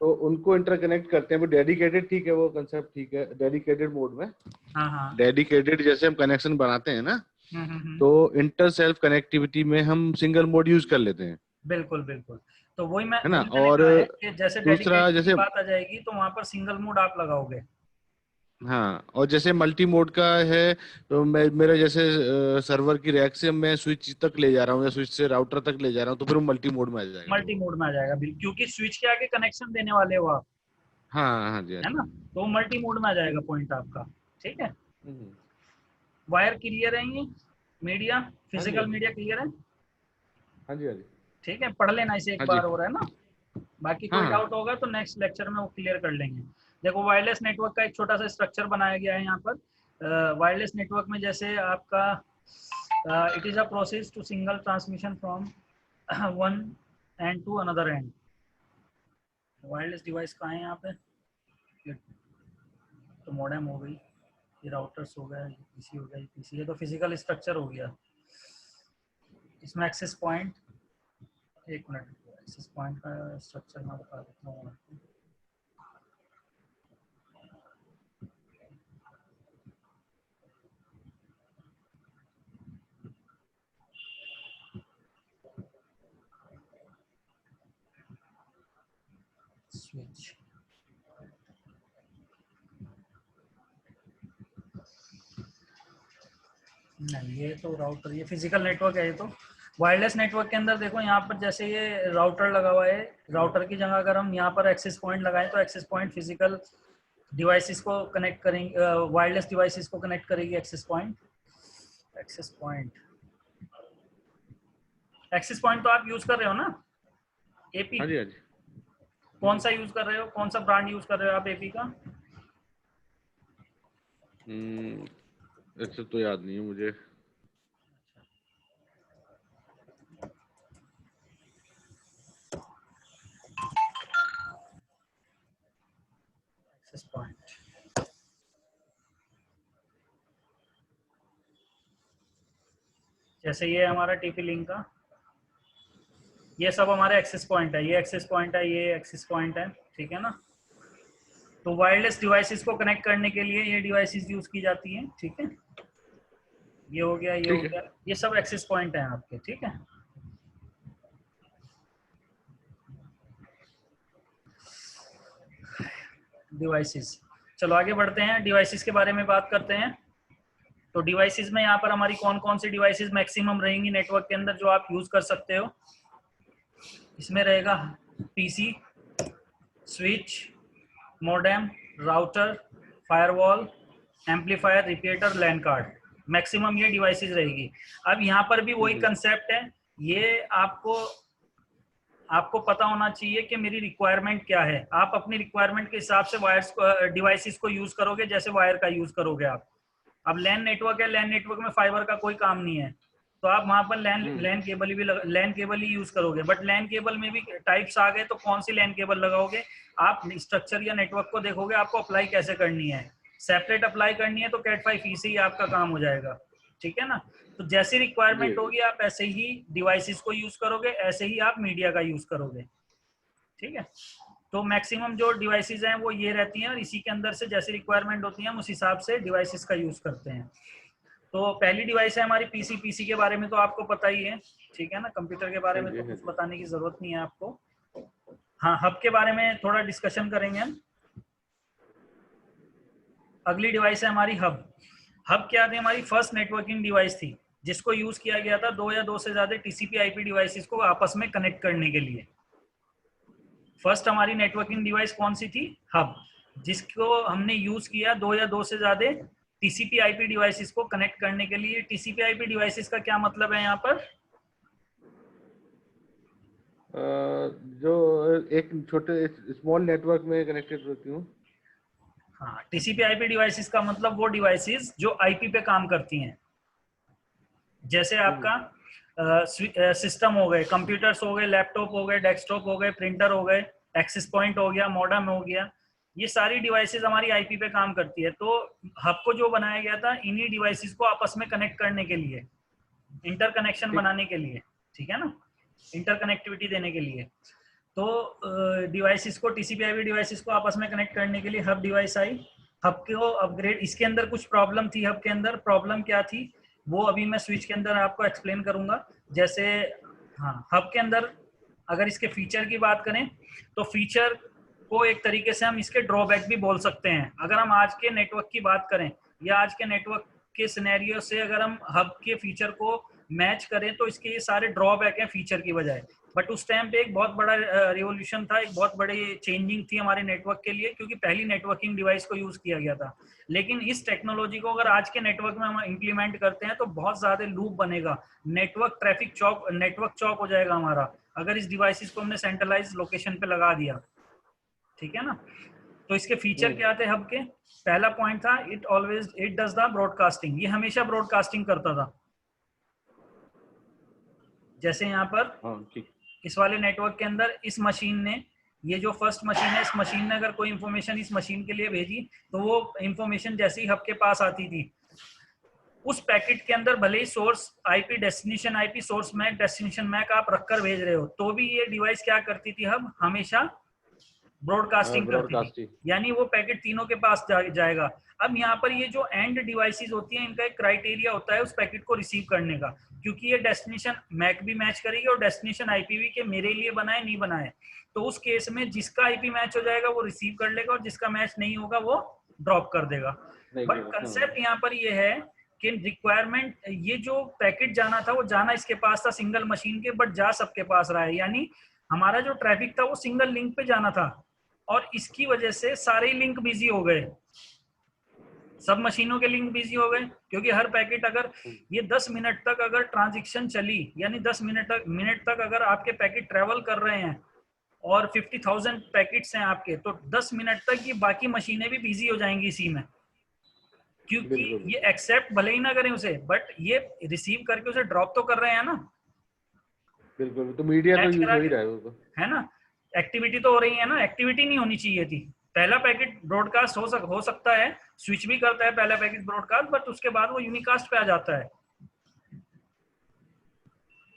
तो उनको इंटरकनेक्ट करते हैं वो डेडिकेटेड। ठीक है, वो कंसेप्ट ठीक है, डेडिकेटेड मोड में। हाँ हाँ। डेडिकेटेड जैसे हम कनेक्शन बनाते हैं ना, हम्म। तो इंटर सेल्फ कनेक्टिविटी में हम सिंगल मोड यूज कर लेते हैं, बिल्कुल बिल्कुल। तो है ना। वही मैंने और कहा है कि जैसे दूसरा, डेडिकेटेड की जैसे, बात आ जाएगी तो वहां पर सिंगल मोड आप लगाओगे। हाँ, और जैसे मल्टी मोड का है, तो मैं मेरा जैसे सर्वर की रैक से मैं स्विच तक ले जा रहा हूँ या स्विच से राउटर तक ले जा रहा हूँ, तो फिर वो मल्टी मोड में आ जाएगा। मल्टी मोड में आ जाएगा बिल्कुल, क्योंकि स्विच के आगे कनेक्शन देने वाले हो आप। हाँ हाँ जी, हाँ है जी। ना, तो मल्टी मोड में आ जाएगा पॉइंट आपका। ठीक है, हम्म, वायर क्लियर है ये, मीडिया, हाँ जी, हाँ फिजिकल जी, मीडिया क्लियर है। हाँ जी, हाँ जी, ठीक है, पढ़ लेना इसे एक हाँ जी, बार, हो रहा है ना। बाकी हाँ कोई हाँ। डाउट होगा तो नेक्स्ट लेक्चर में वो क्लियर कर लेंगे। देखो वायरलेस नेटवर्क का एक छोटा सा स्ट्रक्चर बनाया गया है यहाँ पर। वायरलेस नेटवर्क में जैसे आपका it is a process to single transmission from one end to another end. Wireless device कहाँ है यहाँ पे, ये तो मॉडेम हो गई, ये राउटर्स हो गया, ये पीसी हो गया, ये पीसी है, तो फिजिकल स्ट्रक्चर हो गया। इसमें एक्सेस पॉइंट, एक मिनट, एक्सेस पॉइंट का स्ट्रक्चर मैं बता देता हूँ आपको। स्विच, नहीं ये तो राउटर, ये फिजिकल नेटवर्क है। ये तो वायरलेस नेटवर्क के अंदर देखो यहाँ पर जैसे ये राउटर लगा हुआ है, राउटर की जगह अगर हम यहाँ पर एक्सेस पॉइंट लगाएं तो एक्सेस पॉइंट फिजिकल डिवाइसेस को कनेक्ट करेंगे, वायरलेस डिवाइसेस को कनेक्ट करेगी access point. Access point, access point तो आप यूज कर रहे हो ना, एपी, हाँ जी, हाँ जी। कौन सा यूज कर रहे हो, कौन सा ब्रांड यूज कर रहे हो आप एपी का? ऐसे तो याद नहीं है मुझे। एक्सेस पॉइंट, जैसे ये हमारा टीपी लिंक का, ये सब हमारे एक्सेस पॉइंट है, ये एक्सेस पॉइंट है, ये एक्सेस पॉइंट है। ठीक है ना, तो वायरलेस डिवाइसेस को कनेक्ट करने के लिए ये डिवाइसेस यूज की जाती हैं। ठीक है, ये हो गया, ये हो ठीक है। गया, ये सब एक्सेस पॉइंट हैं आपके। ठीक है, डिवाइसेस, चलो आगे बढ़ते हैं, डिवाइसेस के बारे में बात करते हैं। तो डिवाइसेस में यहाँ पर हमारी कौन कौन सी डिवाइसेस मैक्सिमम रहेंगी नेटवर्क के अंदर जो आप यूज कर सकते हो। इसमें रहेगा PC, switch, modem, router, firewall, amplifier, repeater, LAN card, maximum ये डिवाइसेस रहेगी। अब यहाँ पर भी वही हम्म, कंसेप्ट है, ये आपको आपको पता होना चाहिए कि मेरी रिक्वायरमेंट क्या है। आप अपनी रिक्वायरमेंट के हिसाब से वायर्स को, डिवाइसेस को यूज करोगे, जैसे वायर का यूज करोगे आप। अब लैन नेटवर्क है, लैन नेटवर्क में फाइबर का कोई काम नहीं है, तो आप वहां पर लैन हम्म, लैन केबल भी लैन केबल ही यूज करोगे। बट लैन केबल में भी टाइप्स आ गए, तो कौन सी लैन केबल लगाओगे, आप स्ट्रक्चर या नेटवर्क को देखोगे, आपको अप्लाई कैसे करनी है। सेपरेट अप्लाई करनी है तो कैट 5 ई से ही आपका काम हो जाएगा। ठीक है ना, तो जैसी जी, रिक्वायरमेंट जी। होगी आप ऐसे ही डिवाइसेस को यूज करोगे, ऐसे ही आप मीडिया का यूज करोगे। ठीक है, तो मैक्सिमम जो डिवाइसेस हैं वो ये रहती हैं, और इसी के अंदर से जैसी रिक्वायरमेंट होती है हम उस हिसाब से डिवाइसेस का यूज करते हैं। तो पहली डिवाइस है हमारी पीसी। पीसी के बारे में तो आपको पता ही है। ठीक है ना, कंप्यूटर के बारे हाँ में जी, तो हाँ कुछ जी। बताने की जरूरत नहीं है आपको। हाँ, हब के बारे में थोड़ा डिस्कशन करेंगे हम। अगली डिवाइस है हमारी हब। हब क्या थी, हमारी फर्स्ट नेटवर्किंग डिवाइस थी जिसको यूज किया गया था दो या दो से ज्यादा टीसीपी आईपी डिवाइसेस को आपस में कनेक्ट करने के लिए। फर्स्ट हमारी नेटवर्किंग डिवाइस कौन सी थी, हब, जिसको हमने यूज किया दो या दो से ज्यादा टीसीपी आईपी डिवाइसेस को कनेक्ट करने के लिए। टीसीपी आईपी डिवाइसेस का क्या मतलब है यहाँ पर, जो एक छोटे स्मॉल नेटवर्क में कनेक्टेड रहती हूँ। हाँ, टीसीपी आईपी डिवाइसेस का मतलब वो डिवाइसेस जो आईपी पे काम करती हैं। जैसे हम्म, आपका सिस्टम हो गए, कंप्यूटर्स हो गए, लैपटॉप हो गए, डेस्कटॉप हो गए, प्रिंटर हो गए, एक्सेस पॉइंट हो गया, मॉडेम हो गया, ये सारी डिवाइसेस हमारी आईपी पे काम करती है। तो हब को जो बनाया गया था इन्हीं डिवाइसेस को आपस में कनेक्ट करने के लिए, इंटर कनेक्शन ठीक। बनाने के लिए। ठीक है ना, इंटर कनेक्टिविटी देने के लिए। तो डिवाइसेस को, टीसीपी आईपी डिवाइसेस को आपस में कनेक्ट करने के लिए हब डिवाइस आई। हब को अपग्रेड, इसके अंदर कुछ प्रॉब्लम थी, हब के अंदर प्रॉब्लम क्या थी वो अभी मैं स्विच के अंदर आपको एक्सप्लेन करूंगा। जैसे हाँ, हब के अंदर अगर इसके फीचर की बात करें तो फीचर को एक तरीके से हम इसके ड्रॉबैक भी बोल सकते हैं। अगर हम आज के नेटवर्क की बात करें या आज के नेटवर्क के सिनेरियो से अगर हम हब के फीचर को मैच करें तो इसके ये सारे ड्रॉबैक हैं फीचर की बजाय। बट उस टाइम पे एक बहुत बड़ा रिवोल्यूशन था, एक बहुत बड़ी चेंजिंग थी हमारे नेटवर्क के लिए, क्योंकि पहली नेटवर्किंग डिवाइस को यूज किया गया था। लेकिन इस टेक्नोलॉजी को अगर आज के नेटवर्क में हम इम्प्लीमेंट करते हैं तो बहुत ज्यादा लूप बनेगा, नेटवर्क चौक हो जाएगा हमारा, अगर इस डिवाइसेस को हमने सेंट्रलाइज लोकेशन पे लगा दिया। ठीक है ना। तो इसके फीचर क्या थे हब के? पहला पॉइंट था इट डज द ब्रॉडकास्टिंग, ये हमेशा ब्रॉडकास्टिंग करता था। जैसे यहाँ पर इस वाले नेटवर्क के अंदर इस मशीन ने, ये जो फर्स्ट मशीन है, इस मशीन ने अगर कोई इंफॉर्मेशन इस मशीन के लिए भेजी तो वो इंफॉर्मेशन जैसे ही हब के पास आती थी, उस पैकेट के अंदर भले ही source IP, destination IP, source MAC, destination MAC आप रखकर भेज रहे हो, तो भी ये डिवाइस क्या करती थी, हब हमेशा ब्रॉडकास्टिंग करती थी, यानी वो पैकेट तीनों के पास जाएगा। अब यहाँ पर ये जो एंड डिवाइसेस होती हैं, इनका एक क्राइटेरिया होता है उस पैकेट को रिसीव करने का, क्योंकि ये डेस्टिनेशन मैक भी मैच करेगी और डेस्टिनेशन आईपी के मेरे लिए बनाए नहीं बनाए, तो उस केस में जिसका आईपी मैच हो जाएगा वो रिसीव कर लेगा और जिसका मैच नहीं होगा वो ड्रॉप कर देगा। बट कंसेप्ट यहाँ पर ये है कि रिक्वायरमेंट, ये जो पैकेट जाना था वो जाना इसके पास था सिंगल मशीन के, बट जा सबके पास रहा है, यानी हमारा जो ट्रैफिक था वो सिंगल लिंक पे जाना था, और इसकी वजह से सारे लिंक बिजी हो गए, सब मशीनों के लिंक बिजी हो गए, क्योंकि हर पैकेट अगर ये 10 मिनट तक अगर ट्रांजैक्शन चली, यानी 10 मिनट तक अगर आपके पैकेट ट्रेवल कर रहे हैं और 50,000 पैकेट्स हैं आपके, तो 10 मिनट तक ये बाकी मशीनें भी बिजी हो जाएंगी इसी में, क्योंकि ये एक्सेप्ट भले ही ना करें उसे, बट ये रिसीव करके उसे ड्रॉप तो कर रहे हैं ना। बिल्कुल, तो मीडिया तो यूज हो ही रहा है ना, एक्टिविटी तो हो रही है ना, एक्टिविटी नहीं होनी चाहिए थी। पहला पैकेट ब्रॉडकास्ट हो सकता है, स्विच भी करता है पहला पैकेट ब्रॉडकास्ट, बट उसके बाद वो यूनिकास्ट पे आ जाता है।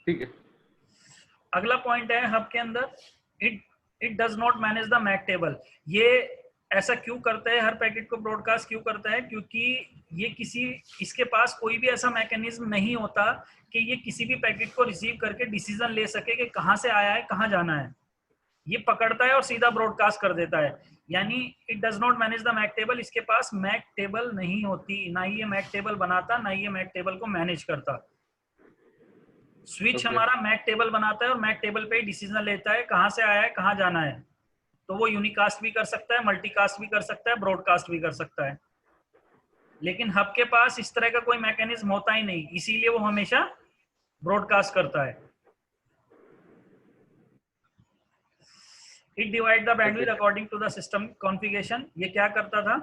ठीक है। अगला पॉइंट है हब के अंदर, it does not manage the MAC table. ये ऐसा क्यों करता है, हर पैकेट को ब्रॉडकास्ट क्यों करता है? क्योंकि ये इसके पास कोई भी ऐसा मैकेनिज्म नहीं होता कि ये किसी भी पैकेट को रिसीव करके डिसीजन ले सके कि कहाँ से आया है, कहाँ जाना है। ये पकड़ता है और सीधा ब्रॉडकास्ट कर देता है, यानी it does not manage the MAC table. इसके पास मैक टेबल नहीं होती, ना ही ये मैक टेबल बनाता, ना ही ये मैक टेबल को मैनेज करता। स्विच हमारा मैक टेबल बनाता है और मैक टेबल पे ही डिसीजन लेता है कहाँ से आया है, कहाँ जाना है। तो वो यूनिकास्ट भी कर सकता है, मल्टीकास्ट भी कर सकता है, ब्रॉडकास्ट भी कर सकता है, लेकिन हब के पास इस तरह का कोई मैकेनिज्म होता ही नहीं, इसीलिए वो हमेशा ब्रॉडकास्ट करता है। It divide the bandwidth according to the system configuration. ये क्या करता था,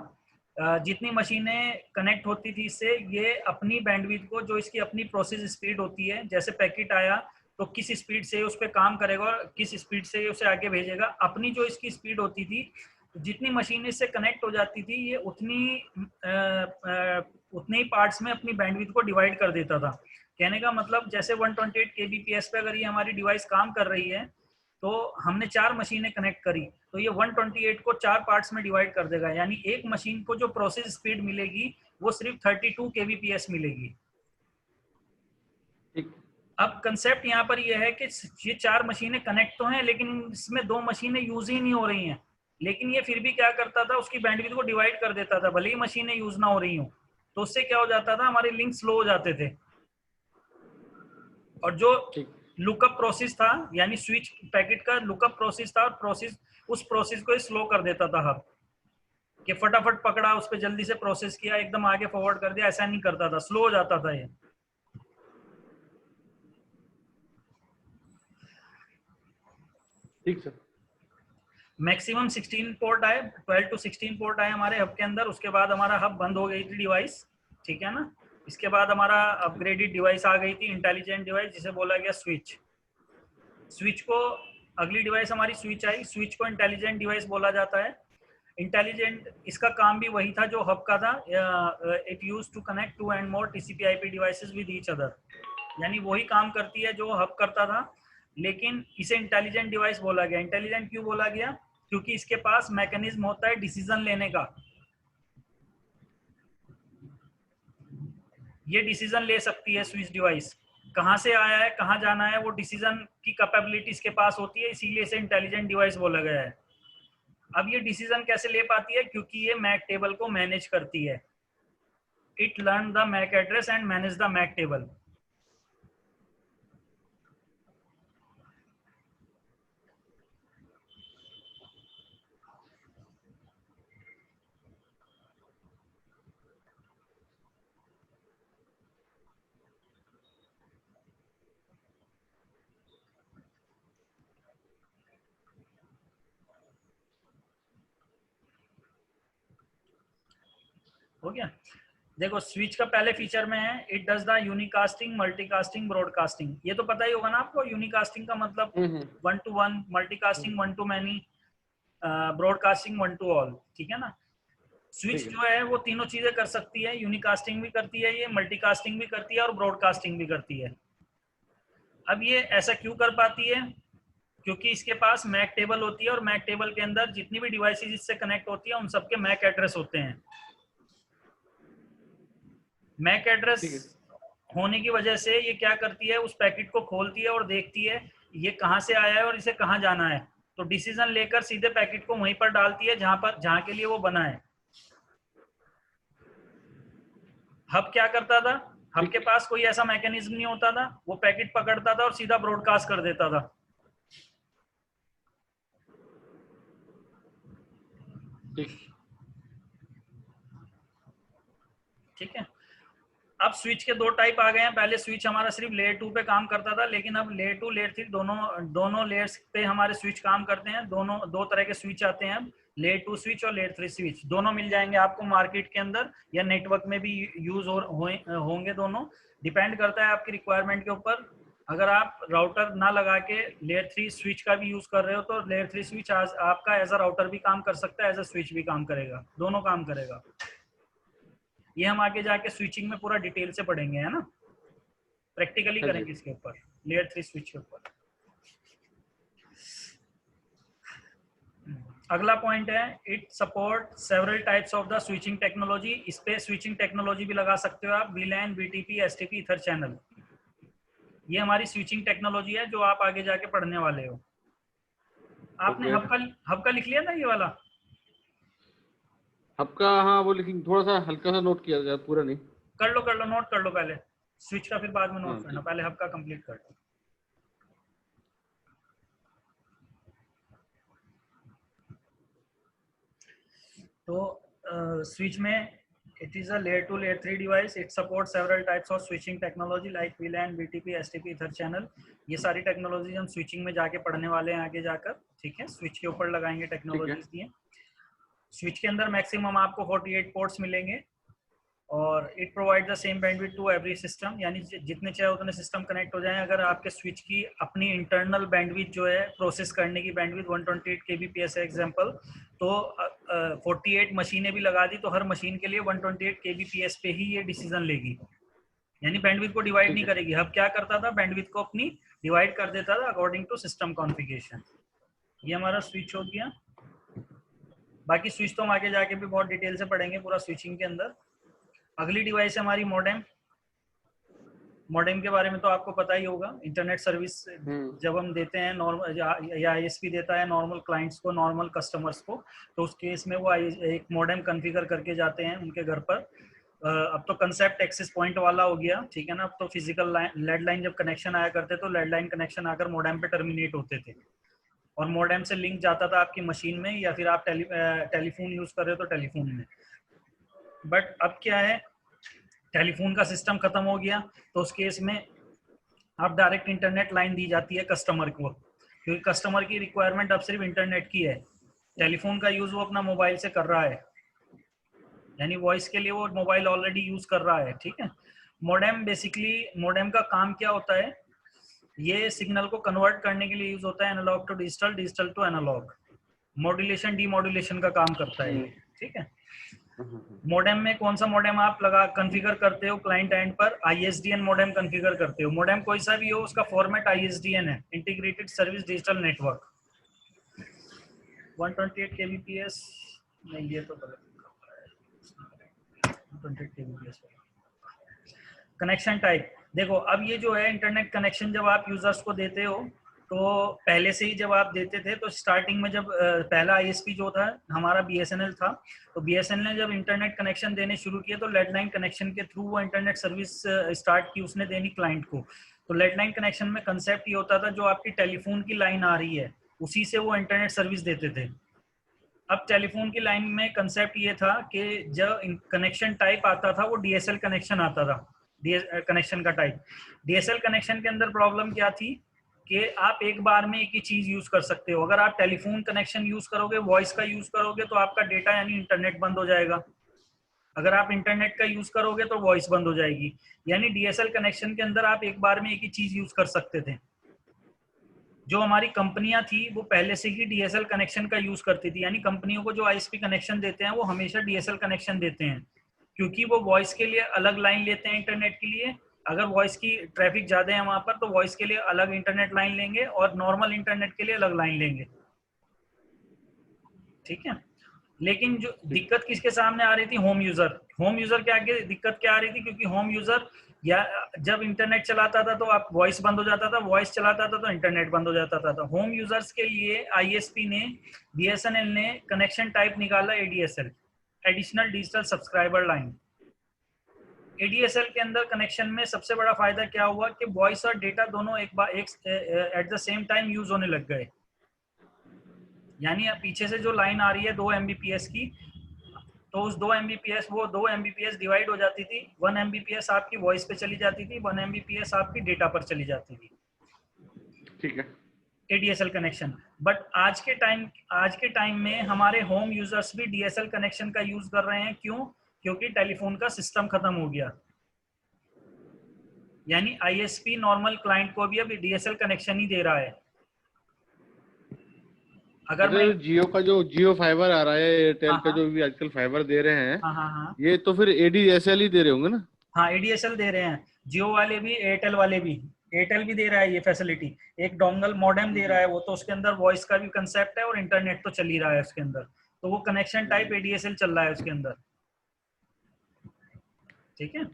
जितनी मशीनें कनेक्ट होती थी इससे, ये अपनी बैंडविड्थ को, जो इसकी अपनी प्रोसेस स्पीड होती है, जैसे पैकेट आया तो किस स्पीड से उस पर काम करेगा और किस स्पीड से उसे आगे भेजेगा, अपनी जो इसकी स्पीड होती थी, जितनी मशीन इससे कनेक्ट हो जाती थी, ये उतने ही पार्ट्स में अपनी बैंडविड्थ को डिवाइड कर देता था। कहने का मतलब, जैसे 128 kbps पे अगर ये हमारी डिवाइस काम कर रही है, तो हमने 4 मशीनें कनेक्ट करी, तो ये 128 को 4 पार्ट्स में डिवाइड कर देगा, यानी एक मशीन को जो प्रोसेस स्पीड मिलेगी वो सिर्फ 32 kbps मिलेगी। अब कंसेप्ट यहाँ पर ये है कि ये 4 मशीनें कनेक्ट तो हैं, लेकिन इसमें 2 मशीनें यूज ही नहीं हो रही हैं, लेकिन ये फिर भी क्या करता था, उसकी बैंडविड्थ को डिवाइड कर देता था, भले ही मशीनें यूज ना हो रही हो। तो उससे क्या हो जाता था, हमारे लिंक स्लो हो जाते थे, और जो लुकअप प्रोसेस था, यानी स्विच पैकेट का लुकअप प्रोसेस था, उस प्रोसेस को स्लो कर देता था हब, कि फटाफट पकड़ा, उस पर जल्दी से प्रोसेस किया, एकदम आगे फॉरवर्ड कर दिया, ऐसा नहीं करता था, स्लो हो जाता था ये। ठीक सर। मैक्सिमम 16 पोर्ट आए, 12 to 16 पोर्ट आए हमारे हब के अंदर। उसके बाद हमारा हब बंद हो गई थी डिवाइस, ठीक है ना। इसके बाद हमारा अपग्रेडेड डिवाइस आ गई थी, इंटेलिजेंट डिवाइस, जिसे बोला गया स्विच। स्विच को अगली डिवाइस हमारी स्विच आई, स्विच को इंटेलिजेंट डिवाइस बोला जाता है। इंटेलिजेंट, इसका काम भी वही था जो हब का था, it use to connect 2 and more TCP/IP devices with each other, यानी वही काम करती है जो हब करता था, लेकिन इसे इंटेलिजेंट डिवाइस बोला गया। इंटेलिजेंट क्यों बोला गया? क्योंकि इसके पास मैकेनिज्म होता है डिसीजन लेने का, ये डिसीजन ले सकती है स्विच डिवाइस, कहाँ से आया है, कहाँ जाना है, वो डिसीजन की कैपेबिलिटी इसके पास होती है, इसीलिए इसे इंटेलिजेंट डिवाइस बोला गया है। अब ये डिसीजन कैसे ले पाती है? क्योंकि ये मैक टेबल को मैनेज करती है। It learn the MAC address and manage the MAC table. हो गया। देखो स्विच का पहले फीचर में है it does the unicasting, multicasting, broadcasting. ये तो पता ही होगा ना आपको, यूनिकास्टिंग का मतलब हम्म। 1 to 1, multicasting 1 to many, broadcasting 1 to all, ठीक है ना। स्विच ठीक है। जो है वो तीनों चीजें कर सकती है, यूनिकास्टिंग भी करती है, ये मल्टीकास्टिंग भी करती है और ब्रॉडकास्टिंग भी करती है। अब ये ऐसा क्यों कर पाती है? क्योंकि इसके पास मैक टेबल होती है और मैक टेबल के अंदर जितनी भी डिवाइसेज इससे कनेक्ट होती है उन सबके मैक एड्रेस होते हैं। मैक एड्रेस ठीक है। होने की वजह से ये क्या करती है, उस पैकेट को खोलती है और देखती है ये कहाँ से आया है और इसे कहाँ जाना है, तो डिसीजन लेकर सीधे पैकेट को वहीं पर डालती है जहां के लिए वो बना है। हब क्या करता था? हब ठीक के पास कोई ऐसा मैकेनिज्म नहीं होता था, वो पैकेट पकड़ता था और सीधा ब्रॉडकास्ट कर देता था। ठीक। ठीक है। अब स्विच के दो टाइप आ गए हैं। पहले स्विच हमारा सिर्फ लेयर 2 पे काम करता था, लेकिन अब लेयर 2 लेयर 3 दोनों दोनों लेयर्स पे हमारे स्विच काम करते हैं। दोनों दो तरह के स्विच आते हैं अब, लेयर 2 स्विच और लेयर 3 स्विच। दोनों मिल जाएंगे आपको मार्केट के अंदर या नेटवर्क में भी यूज होंगे दोनों। डिपेंड करता है आपकी रिक्वायरमेंट के ऊपर। अगर आप राउटर ना लगा के लेयर 3 स्विच का भी यूज कर रहे हो तो लेयर 3 स्विच आपका एज अ राउटर भी काम कर सकता है, एज अ स्विच भी काम करेगा, दोनों काम करेगा। ये हम आगे जाके स्विचिंग में पूरा डिटेल से पढ़ेंगे, है ना, प्रैक्टिकली हाँ जी। करेंगे इसके ऊपर, लेयर 3 स्विच के ऊपर। अगला पॉइंट है it support several types of the switching technology. इस पे स्विचिंग टेक्नोलॉजी भी लगा सकते हो आप, वीलैन, बीटीपी, एसटीपी, ईथर चैनल। ये हमारी स्विचिंग टेक्नोलॉजी है जो आप आगे जाके पढ़ने वाले हो। आपने ओके। हब का लिख लिया ना ये वाला? आपका, हाँ वो, लेकिन थोड़ा सा हल्का सा नोट किया जाए, पूरा नहीं। कर लो, नोट कर लो पहले। स्विच का फिर बाद में हाँ नोट करना, ठीक। पहले हब का कंप्लीट कर लो। तो स्विच में it is a layer 2 layer 3 device. It supports several types of switching technology like VLAN, BTP, STP, Ether channel. ये सारी टेक्नोलॉजी हम स्विचिंग में जाके पढ़ने वाले हैं आगे जाकर, ठीक है। स्विच के ऊपर लगाएंगे ठीक है। टेक्नोलॉजीज दिए। स्विच के अंदर मैक्सिमम आपको 48 पोर्ट्स मिलेंगे और it provide the same bandwidth to every system, यानी जितने चाहे उतने सिस्टम कनेक्ट हो जाएं। अगर आपके स्विच की अपनी इंटरनल बैंडविड्थ जो है प्रोसेस करने की बैंडविड्थ 128 kbps है एग्जांपल, तो 48 मशीनें भी लगा दी तो हर मशीन के लिए 128 kbps पे ही ये डिसीजन लेगी, यानी बैंडविड्थ को डिवाइड ठीक नहीं है। करेगी। अब क्या करता था, बैंडविड्थ को अपनी डिवाइड कर देता था अकॉर्डिंग टू सिस्टम कॉन्फ़िगरेशन। ये हमारा स्विच हो गया। बाकी स्विच तो हम आगे जाके भी बहुत डिटेल से पढ़ेंगे पूरा स्विचिंग के अंदर। अगली डिवाइस है हमारी मॉडेम। मॉडेम के बारे में तो आपको पता ही होगा, इंटरनेट सर्विस जब हम देते हैं नॉर्मल या आईएसपी देता है नॉर्मल क्लाइंट्स को, नॉर्मल कस्टमर्स को, तो उस केस में वो एक मॉडेम कॉन्फ़िगर करके जाते हैं उनके घर पर। अब तो कंसेप्ट एक्सेस पॉइंट वाला हो गया, ठीक है ना। अब तो फिजिकल लेड लाइन जब कनेक्शन आया करते तो लेड लाइन कनेक्शन आकर मॉडेम पे टर्मिनेट होते थे और मॉडेम से लिंक जाता था आपकी मशीन में, या फिर आप टेलीफोन यूज कर रहे हो तो टेलीफोन में। बट अब क्या है, टेलीफोन का सिस्टम खत्म हो गया तो उस केस में आप डायरेक्ट इंटरनेट लाइन दी जाती है कस्टमर को, क्योंकि कस्टमर की रिक्वायरमेंट अब सिर्फ इंटरनेट की है। टेलीफोन का यूज वो अपना मोबाइल से कर रहा है, यानी वॉइस के लिए वो मोबाइल ऑलरेडी यूज कर रहा है, ठीक है। मॉडेम बेसिकली, मॉडेम का काम क्या होता है, ये सिग्नल को कन्वर्ट करने के लिए यूज होता है, analogue to digital, digital to analogue. Modulation demodulation का काम करता है ये, ठीक है। मॉडेम में कौन सा मॉडेम आप लगा कॉन्फ़िगर करते हो क्लाइंट एंड पर? आईएसडीएन मॉडेम कॉन्फ़िगर करते हो। मॉडेम कोई सा भी हो उसका फॉर्मेट आईएसडीएन है, integrated service digital network. 128 kbps नहीं, ये तो गलत है। 128 kbps कनेक्शन टाइप। देखो अब ये जो है इंटरनेट कनेक्शन जब आप यूजर्स को देते हो तो पहले से ही जब आप देते थे तो स्टार्टिंग में जब पहला आईएसपी जो था हमारा बीएसएनएल था, तो बीएसएनएल ने जब इंटरनेट कनेक्शन देने शुरू किए तो लैंडलाइन कनेक्शन के थ्रू वो इंटरनेट सर्विस स्टार्ट की उसने देनी क्लाइंट को। तो लैंडलाइन कनेक्शन में कंसेप्ट ये होता था, जो आपकी टेलीफोन की लाइन आ रही है उसी से वो इंटरनेट सर्विस देते थे। अब टेलीफोन की लाइन में कंसेप्ट ये था कि जब कनेक्शन टाइप आता था वो डीएसएल कनेक्शन आता था। कनेक्शन का टाइप, डीएसएल कनेक्शन के अंदर प्रॉब्लम क्या थी कि आप एक बार में एक ही चीज यूज कर सकते हो। अगर आप टेलीफोन कनेक्शन यूज करोगे, वॉइस का यूज करोगे, तो आपका डेटा यानी इंटरनेट बंद हो जाएगा। अगर आप इंटरनेट का यूज करोगे तो वॉइस बंद हो जाएगी। यानी डीएसएल कनेक्शन के अंदर आप एक बार में एक ही चीज यूज कर सकते थे। जो हमारी कंपनियां थी वो पहले से ही डीएसएल कनेक्शन का यूज करती थी, यानी कंपनियों को जो आईएसपी कनेक्शन देते हैं वो हमेशा डीएसएल कनेक्शन देते हैं, क्योंकि वो वॉइस के लिए अलग लाइन लेते हैं इंटरनेट के लिए। अगर वॉइस की ट्रैफिक ज्यादा है वहां पर तो वॉइस के लिए अलग इंटरनेट लाइन लेंगे और नॉर्मल इंटरनेट के लिए अलग लाइन लेंगे। ठीक है। लेकिन जो दिक्कत किसके सामने आ रही थी, होम यूजर। होम यूजर के आगे दिक्कत क्या आ रही थी, क्योंकि होम यूजर या जब इंटरनेट चलाता था तो आप वॉइस बंद हो जाता था, वॉइस चलाता था तो इंटरनेट बंद हो जाता था। तो होम यूजर्स के लिए आईएसपी ने, बीएसएनएल ने कनेक्शन टाइप निकाला ADSL, additional digital subscriber line. ADSL के अंदर कनेक्शन में सबसे बड़ा फायदा क्या हुआ कि वॉइस और डेटा दोनों एक बार at the same time use होने लग गए। यानी अब पीछे से जो लाइन आ रही है 2 MBPS की, तो उस 2 MBPS वो 2 MBPS डिवाइड हो जाती थी। 1 MBPS आपकी वॉइस पे चली जाती थी, 1 MBPS आपकी डेटा पर चली जाती थी। ठीक है। ADSL connection. बट आज के टाइम में हमारे होम यूजर्स भी डीएसएल कनेक्शन का यूज कर रहे हैं। क्यों? क्योंकि टेलीफोन का सिस्टम खत्म हो गया। यानी आईएसपी नॉर्मल क्लाइंट को भी अब डीएसएल कनेक्शन ही दे रहा है। अगर मैं जियो का जो जियो फाइबर आ रहा है, एयरटेल का हाँ जो भी आजकल फाइबर दे रहे हैं, हाँ ये तो फिर एडीएसएल ही दे रहे होंगे ना? हाँ एडीएसएल दे रहे हैं, जियो वाले भी, एयरटेल वाले भी। एयरटेल भी दे रहा है ये फैसिलिटी, एक डोंगल मॉडेम दे रहा है वो, तो उसके अंदर वॉइस का भी कंसेप्ट है और इंटरनेट तो चल ही रहा है उसके अंदर। तो वो कनेक्शन टाइप एडीएसएल चल रहा है उसके अंदर। ठीक है,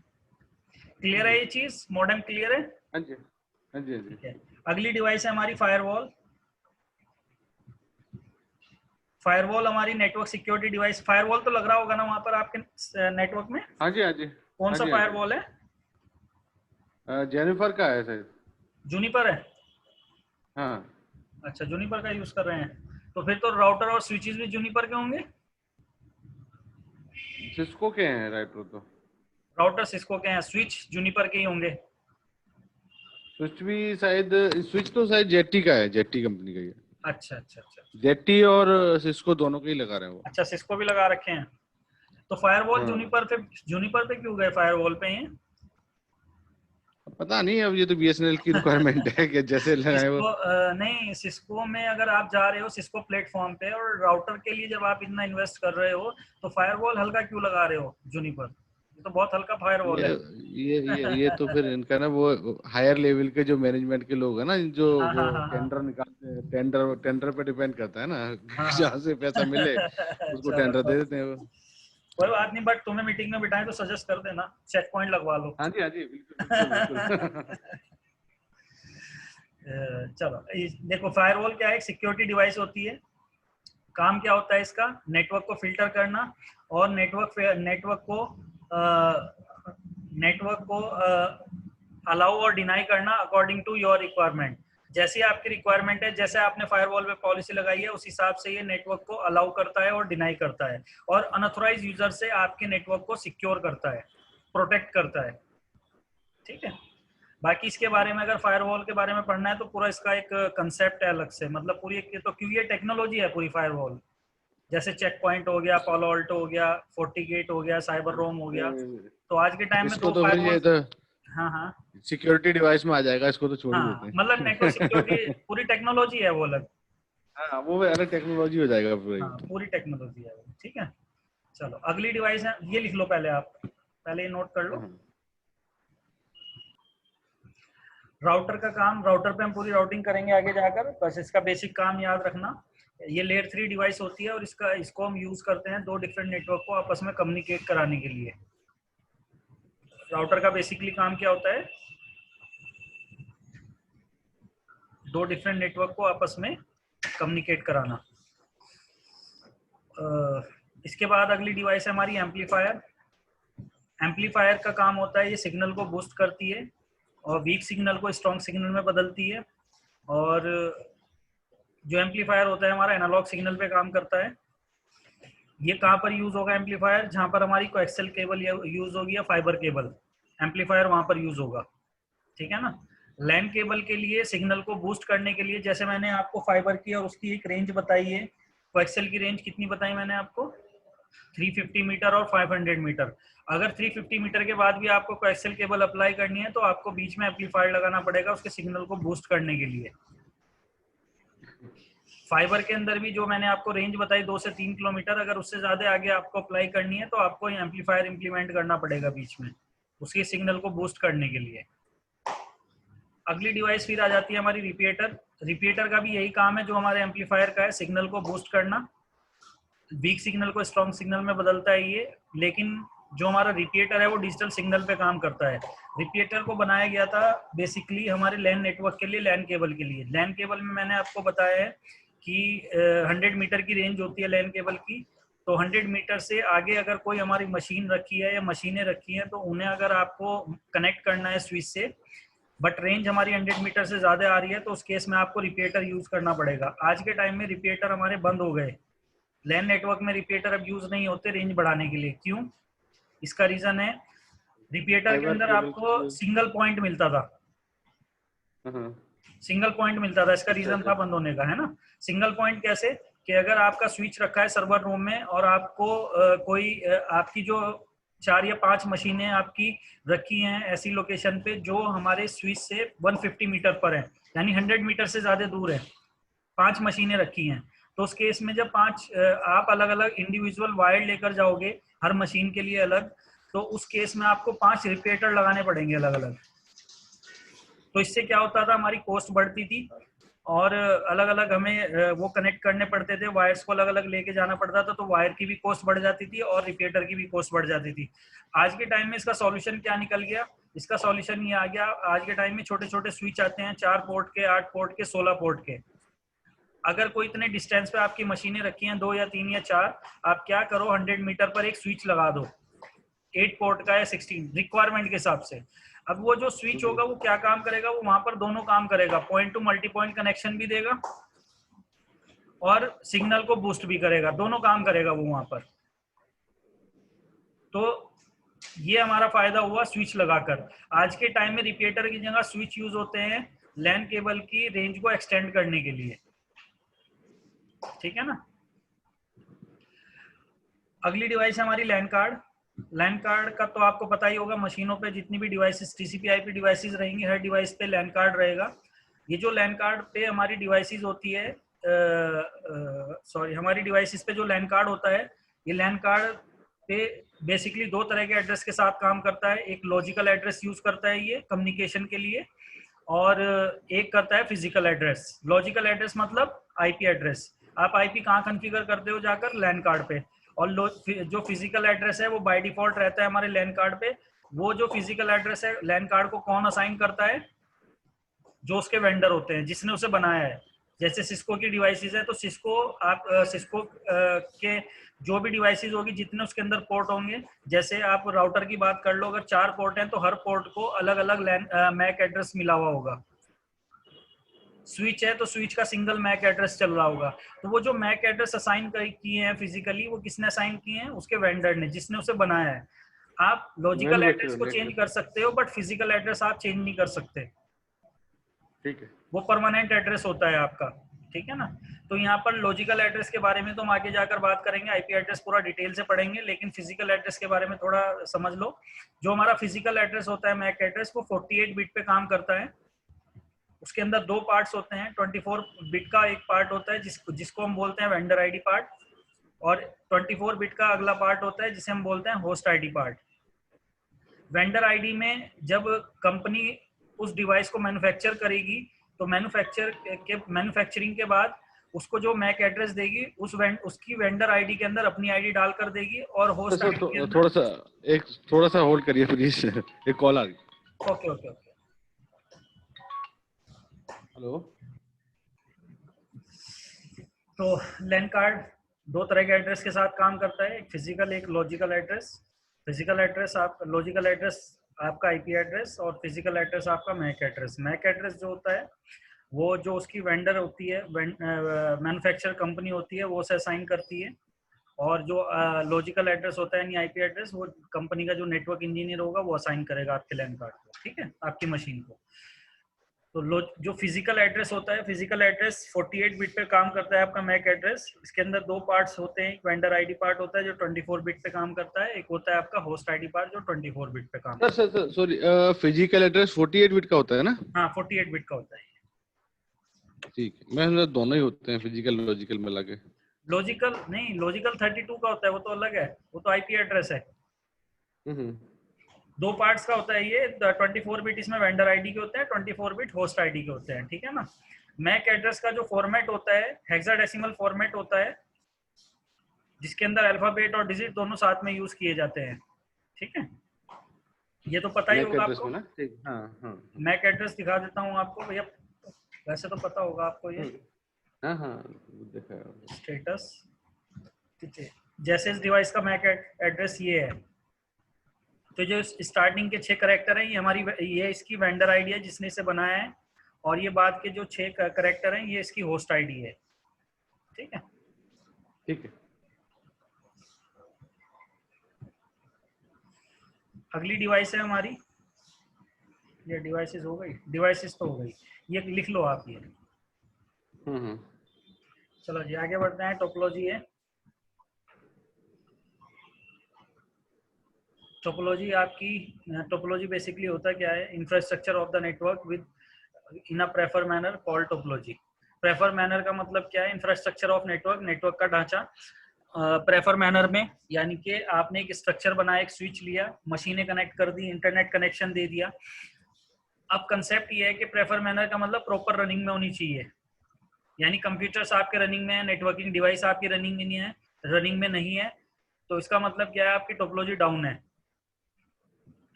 क्लियर है ये चीज? मॉडेम क्लियर है? हाँ जी, हाँ जी, हाँ जी। ठीक है। अगली डिवाइस है हमारी फायरवॉल। फायरवॉल हमारी नेटवर्क सिक्योरिटी डिवाइस। फायरवॉल तो लग रहा होगा ना वहां पर आपके नेटवर्क में? हाँ जी, हाँ जी। कौन हाँ सा जी, हाँ जी। फायरवॉल है? जेनिफर का है शायद। जूनिपर है? हाँ। अच्छा, जूनिपर का यूज कर रहे हैं, तो फिर तो राउटर और स्विचेस भी जूनिपर के होंगे। सिस्को के हैं राइटर तो। राउटर सिस्को के हैं, स्विच जूनिपर के ही होंगे। स्विच भी शायद, स्विच तो शायद जेटी का है, जेटी कंपनी का ही है। अच्छा अच्छा अच्छा जेटी और सिस्को दोनों के ही लगा रहे हैं वो। अच्छा, सिस्को भी लगा रखे हैं। तो फायरवॉल हाँ। जूनिपर पे क्यों गए फायरवॉल पे हैं? पता नहीं, अब ये तो बीएसएनएल की रिक्वायरमेंट है कि जैसे लगाए वो। सिस्को नहीं, सिस्को में अगर आप जा रहे हो सिस्को प्लेटफॉर्म पे और राउटर के लिए जब आप इतना इन्वेस्ट कर रहे हो तो फायरवॉल हल्का क्यों लगा रहे हो जूनिपर? ये तो बहुत हल्का फायरवॉल ये है। ये तो फिर इनका ना, वो हायर लेवल के जो मैनेजमेंट के लोग हैं ना, जो हाँ वो हाँ हाँ हाँ टेंडर निकालते हैं, टेंडर टेंडर पे डिपेंड करता है ना। हाँ हाँ। जहाँ से पैसा मिले उसको चलो टेंडर दे देते हैं वो। कोई बात नहीं, बट तुम्हें मीटिंग में बिठाएं तो सजेस्ट कर देना, चेक पॉइंट लगवा लो। हाँ जी, हाँ जी, बिल्कुल बिल्कुल बिल्कुल। चलो देखो, फायरवॉल क्या है? एक सिक्योरिटी डिवाइस होती है। काम क्या होता है इसका? नेटवर्क को फिल्टर करना और नेटवर्क को अलाउ और डिनाई करना अकॉर्डिंग टू योर रिक्वायरमेंट। जैसी आपकी रिक्वायरमेंट है, जैसे आपने फायरवॉल पे पॉलिसी लगाई है उस हिसाब से ये नेटवर्क को अलाउ करता है और डिनाई करता है, और अनऑथराइज यूजर से आपके नेटवर्क को सिक्योर करता है, प्रोटेक्ट करता है। ठीक है। बाकी इसके बारे में अगर फायरवॉल के बारे में पढ़ना है तो पूरा इसका एक कंसेप्ट है अलग से, मतलब पूरी एक, तो क्योंकि ये टेक्नोलॉजी है पूरी फायरवॉल। जैसे चेक पॉइंट हो गया, पालो अल्टो हो गया, फोर्टीगेट हो गया, साइबर रोम हो गया। तो आज के टाइम में इसको दो तो फिर ये फायरवॉल। तो हाँ हाँ सिक्योरिटी डिवाइस में आ जाएगा, इसको तो छोड़ ही हाँ, देते मतलब नेटवर्क सिक्योरिटी हैं। पूरी टेक्नोलॉजी है वो अलग। हाँ, वो अलग टेक्नोलॉजी हो जाएगा पूरी। हाँ पूरी टेक्नोलॉजी है वो। ठीक है। चलो अगली डिवाइस है, ये लिख लो पहले, आप पहले ये नोट कर लो। हाँ। राउटर का काम, राउटर पे हम पूरी राउटिंग करेंगे आगे जाकर, बस इसका बेसिक काम याद रखना। ये लेयर 3 डिवाइस होती है और इसको हम यूज करते हैं दो डिफरेंट नेटवर्क को आपस में कम्युनिकेट कराने के लिए। राउटर का बेसिकली काम क्या होता है? दो डिफरेंट नेटवर्क को आपस में कम्युनिकेट कराना। इसके बाद अगली डिवाइस है हमारी एम्पलीफायर। एम्पलीफायर का काम होता है, ये सिग्नल को बूस्ट करती है और वीक सिग्नल को स्ट्रॉन्ग सिग्नल में बदलती है। और जो एम्पलीफायर होता है हमारा एनालॉग सिग्नल पे काम करता है। ये कहाँ पर यूज होगा एम्पलीफायर? जहाँ पर हमारी कोएक्सियल केबल यूज होगी या फाइबर केबल, एम्पलीफायर वहां पर यूज होगा। ठीक है ना। लैन केबल के लिए सिग्नल को बूस्ट करने के लिए, जैसे मैंने आपको फाइबर की और उसकी एक रेंज बताई है, कोएक्सियल की रेंज कितनी बताई मैंने आपको? 350 मीटर और 500 मीटर। अगर 350 मीटर के बाद भी आपको कोएक्सियल केबल अप्लाई करनी है तो आपको बीच में एम्पलीफायर लगाना पड़ेगा उसके सिग्नल को बूस्ट करने के लिए। फाइबर के अंदर भी जो मैंने आपको रेंज बताई 2 से 3 किलोमीटर, अगर उससे ज्यादा आगे आपको अप्लाई करनी है तो आपको एम्पलीफायर इंप्लीमेंट करना पड़ेगा बीच में उसके सिग्नल को बूस्ट करने के लिए। अगली डिवाइस फिर आ जाती है हमारी रिपीटर। रिपीटर का भी यही काम है जो हमारे एम्पलीफायर का है, सिग्नल को बूस्ट करना, वीक सिग्नल को स्ट्रॉन्ग सिग्नल में बदलता है ये। लेकिन जो हमारा रिपीटर है वो डिजिटल सिग्नल पे काम करता है। रिपीटर को बनाया गया था बेसिकली हमारे लैन नेटवर्क के लिए, लैन केबल के लिए। लैन केबल में मैंने आपको बताया है कि 100 मीटर की रेंज होती है लैन केबल की। तो 100 मीटर से आगे अगर कोई हमारी मशीन रखी है या मशीनें रखी हैं तो उन्हें अगर आपको कनेक्ट करना है स्विच से, बट रेंज हमारी 100 मीटर से ज्यादा आ रही है, तो उस केस में आपको रिपीटर यूज करना पड़ेगा। आज के टाइम में रिपीटर हमारे बंद हो गए, लैन नेटवर्क में रिपीटर अब यूज नहीं होते रेंज बढ़ाने के लिए। क्यों? इसका रीजन है रिपीटर के फाइबर अंदर केबल। आपको सिंगल पॉइंट मिलता था, हाँ। सिंगल पॉइंट मिलता था, इसका अच्छा रीजन था अच्छा। बंद होने का, है ना। सिंगल पॉइंट कैसे कि अगर आपका स्विच रखा है सर्वर रूम में और आपको आपकी जो 4 या 5 मशीनें आपकी रखी हैं ऐसी लोकेशन पे जो हमारे स्विच से 150 मीटर पर है, यानी 100 मीटर से ज्यादा दूर है, 5 मशीनें रखी हैं, तो उस केस में जब 5 आप अलग अलग इंडिविजुअल वायर लेकर जाओगे हर मशीन के लिए अलग, तो उस केस में आपको 5 रिपीटर लगाने पड़ेंगे अलग अलग। तो इससे क्या होता था, हमारी कॉस्ट बढ़ती थी और अलग अलग हमें वो कनेक्ट करने पड़ते थे, वायर्स को अलग अलग लेके जाना पड़ता था, तो वायर की भी कॉस्ट बढ़ जाती थी और रिपीटर की भी कॉस्ट बढ़ जाती थी। आज के टाइम में इसका सॉल्यूशन क्या निकल गया? इसका सॉल्यूशन ये आ गया, आज के टाइम में छोटे छोटे स्विच आते हैं, 4 पोर्ट के, 8 पोर्ट के, 16 पोर्ट के। अगर कोई इतने डिस्टेंस पे आपकी मशीनें रखी हैं 2 या 3 या 4, आप क्या करो 100 मीटर पर एक स्विच लगा दो, 8 पोर्ट का या 16 रिक्वायरमेंट के हिसाब से। अब वो जो स्विच होगा वो क्या काम करेगा, वो वहां पर दोनों काम करेगा, point two multi point connection भी देगा और सिग्नल को बूस्ट भी करेगा, दोनों काम करेगा वो वहां पर। तो ये हमारा फायदा हुआ स्विच लगाकर। आज के टाइम में रिपीटर की जगह स्विच यूज होते हैं लैन केबल की रेंज को एक्सटेंड करने के लिए, ठीक है ना। अगली डिवाइस है हमारी लैन कार्ड। लैन कार्ड का तो आपको पता ही होगा, मशीनों पे जितनी भी डिवाइसेस टीसीपी आईपी डिवाइसेस रहेंगी हर डिवाइस पे लैन कार्ड रहेगा। ये जो लैन कार्ड पे हमारी डिवाइसेस होती है, हमारी डिवाइसेस पे जो लैन कार्ड होता है, ये लैन कार्ड पे बेसिकली 2 तरह के एड्रेस के साथ काम करता है। एक लॉजिकल एड्रेस यूज करता है ये कम्युनिकेशन के लिए, और एक करता है फिजिकल एड्रेस। लॉजिकल एड्रेस मतलब आईपी एड्रेस, आप आईपी कहाँ कॉन्फ़िगर करते हो जाकर लैन कार्ड पे। और जो फिजिकल एड्रेस है वो बाय डिफॉल्ट रहता है हमारे लैन कार्ड पे। वो जो फिजिकल एड्रेस है लैन कार्ड को कौन असाइन करता है? जो उसके वेंडर होते हैं जिसने उसे बनाया है। जैसे सिस्को की डिवाइसेस है तो सिस्को, आप सिस्को के जो भी डिवाइसेस होगी जितने उसके अंदर पोर्ट होंगे, जैसे आप राउटर की बात कर लो, अगर 4 पोर्ट हैं तो हर पोर्ट को अलग अलग मैक एड्रेस मिला हुआ होगा। स्विच है तो स्विच का सिंगल मैक एड्रेस चल रहा होगा। तो वो जो मैक एड्रेस असाइन किए हैं फिजिकली, वो किसने असाइन किए हैं? उसके वेंडर ने, जिसने उसे बनाया है। आप लॉजिकल एड्रेस मैन्युफैक्चरर को ने। चेंज कर सकते हो बट फिजिकल एड्रेस आप चेंज नहीं कर सकते, ठीक है। वो परमानेंट एड्रेस होता है आपका, ठीक है ना। तो यहाँ पर लॉजिकल एड्रेस के बारे में तो हम आगे जाकर बात करेंगे, आईपी एड्रेस पूरा डिटेल से पढ़ेंगे, लेकिन फिजिकल एड्रेस के बारे में थोड़ा समझ लो। जो हमारा फिजिकल एड्रेस होता है मैक एड्रेस, वो 48 बिट पे काम करता है। उसके अंदर 2 पार्ट्स होते हैं, 24 बिट का एक पार्ट होता है जिसको हम बोलते हैं वेंडर आईडी पार्ट, और 24 बिट का अगला पार्ट होता है जिसे हम बोलते हैं host ID part. Vendor ID में जब कंपनी उस डिवाइस को मैन्युफैक्चर करेगी तो मैन्युफैक्चरिंग के बाद उसको जो मैक एड्रेस देगी उसकी वेंडर आईडी के अंदर अपनी आईडी डालकर देगी, और होस्ट सर आईडी के थोड़ा सा, अंदर। एक थोड़ा सा होल्ड करिए प्लीज। एक कॉल आ गई। Okay okay okay. हेलो। तो लैन कार्ड 2 तरह के एड्रेस के साथ काम करता है, एक फिजिकल एक logical address. Physical address logical address आपका आईपी एड्रेस, और फिजिकल एड्रेस आपका मैक एड्रेस। मैक एड्रेस जो होता है वो जो उसकी वेंडर होती है, मैन्युफैक्चर कंपनी होती है, वो उसे असाइन करती है। और जो लॉजिकल एड्रेस होता है यानी आईपी एड्रेस, वो कंपनी का जो नेटवर्क इंजीनियर होगा वो असाइन करेगा आपके लैन कार्ड को, ठीक है, आपकी मशीन को। तो जो फिजिकल एड्रेस होता है, फिजिकल एड्रेस 48 बिट पे काम करता है आपका मैक एड्रेस। इसके अंदर दो पार्ट्स होते हैं, एक वेंडर आईडी पार्ट होता है जो 24 बिट पे काम करता है, एक होता है आपका होस्ट आईडी पार्ट जो 24 बिट पे काम करता sir sorry, physical address 48 bit का होता है ना? है। हाँ 48 बिट का होता है। ठीक है, मैं समझा दोनों ही होते हैं, फिजिकल लॉजिकल मिला के। लॉजिकल नहीं, लॉजिकल 32 का होता है, वो तो अलग है, वो तो आईपी एड्रेस है। हम्म। दो पार्ट्स का होता है ये। 24 बिट इसमें वेंडर आईडी के होते हैं, 24 बिट होस्ट आईडी के होते हैं, ठीक है ना। मैक एड्रेस का जो फॉर्मेट होता है हेक्साडेसिमल फॉर्मेट होता है, जिसके अंदर अल्फाबेट और डिजिट दोनों साथ में यूज किए जाते हैं, ठीक है। ये तो पता ही मैक होगा एड्रेस आपको। में ना? ठीक, हाँ हाँ। मैक एड्रेस दिखा देता हूँ आपको भैया, वैसे तो पता होगा आपको ये। हाँ हाँ, देखा है। स्टेटस, ठीक है। जैसे इस डिवाइस का मैक एड्रेस ये है, तो जो स्टार्टिंग के 6 करेक्टर हैं ये इसकी वेंडर आईडी है जिसने इसे बनाया है, और ये बाद के जो 6 करेक्टर हैं ये इसकी होस्ट आईडी है, ठीक है। ठीक है। अगली डिवाइस है हमारी, ये डिवाइसेस हो गई, डिवाइसेस तो हो गई, ये लिख लो आप ये। चलो जी आगे बढ़ते हैं। टोपोलॉजी है। टोपोलॉजी आपकी, टोपोलॉजी बेसिकली होता क्या है, infrastructure of the network with in a prefer manner called topology. Prefer manner का मतलब क्या है, इंफ्रास्ट्रक्चर ऑफ नेटवर्क, नेटवर्क का ढांचा प्रेफर मैनर में, यानी कि आपने एक स्ट्रक्चर बनाया, एक स्विच लिया, मशीनें कनेक्ट कर दी, इंटरनेट कनेक्शन दे दिया। अब कंसेप्ट ये है कि प्रेफर मैनर का मतलब प्रॉपर रनिंग में होनी चाहिए, यानी कंप्यूटर्स आपके रनिंग में है, नेटवर्किंग डिवाइस आपकी रनिंग में नहीं है, तो इसका मतलब क्या है, आपकी टोपोलॉजी डाउन है।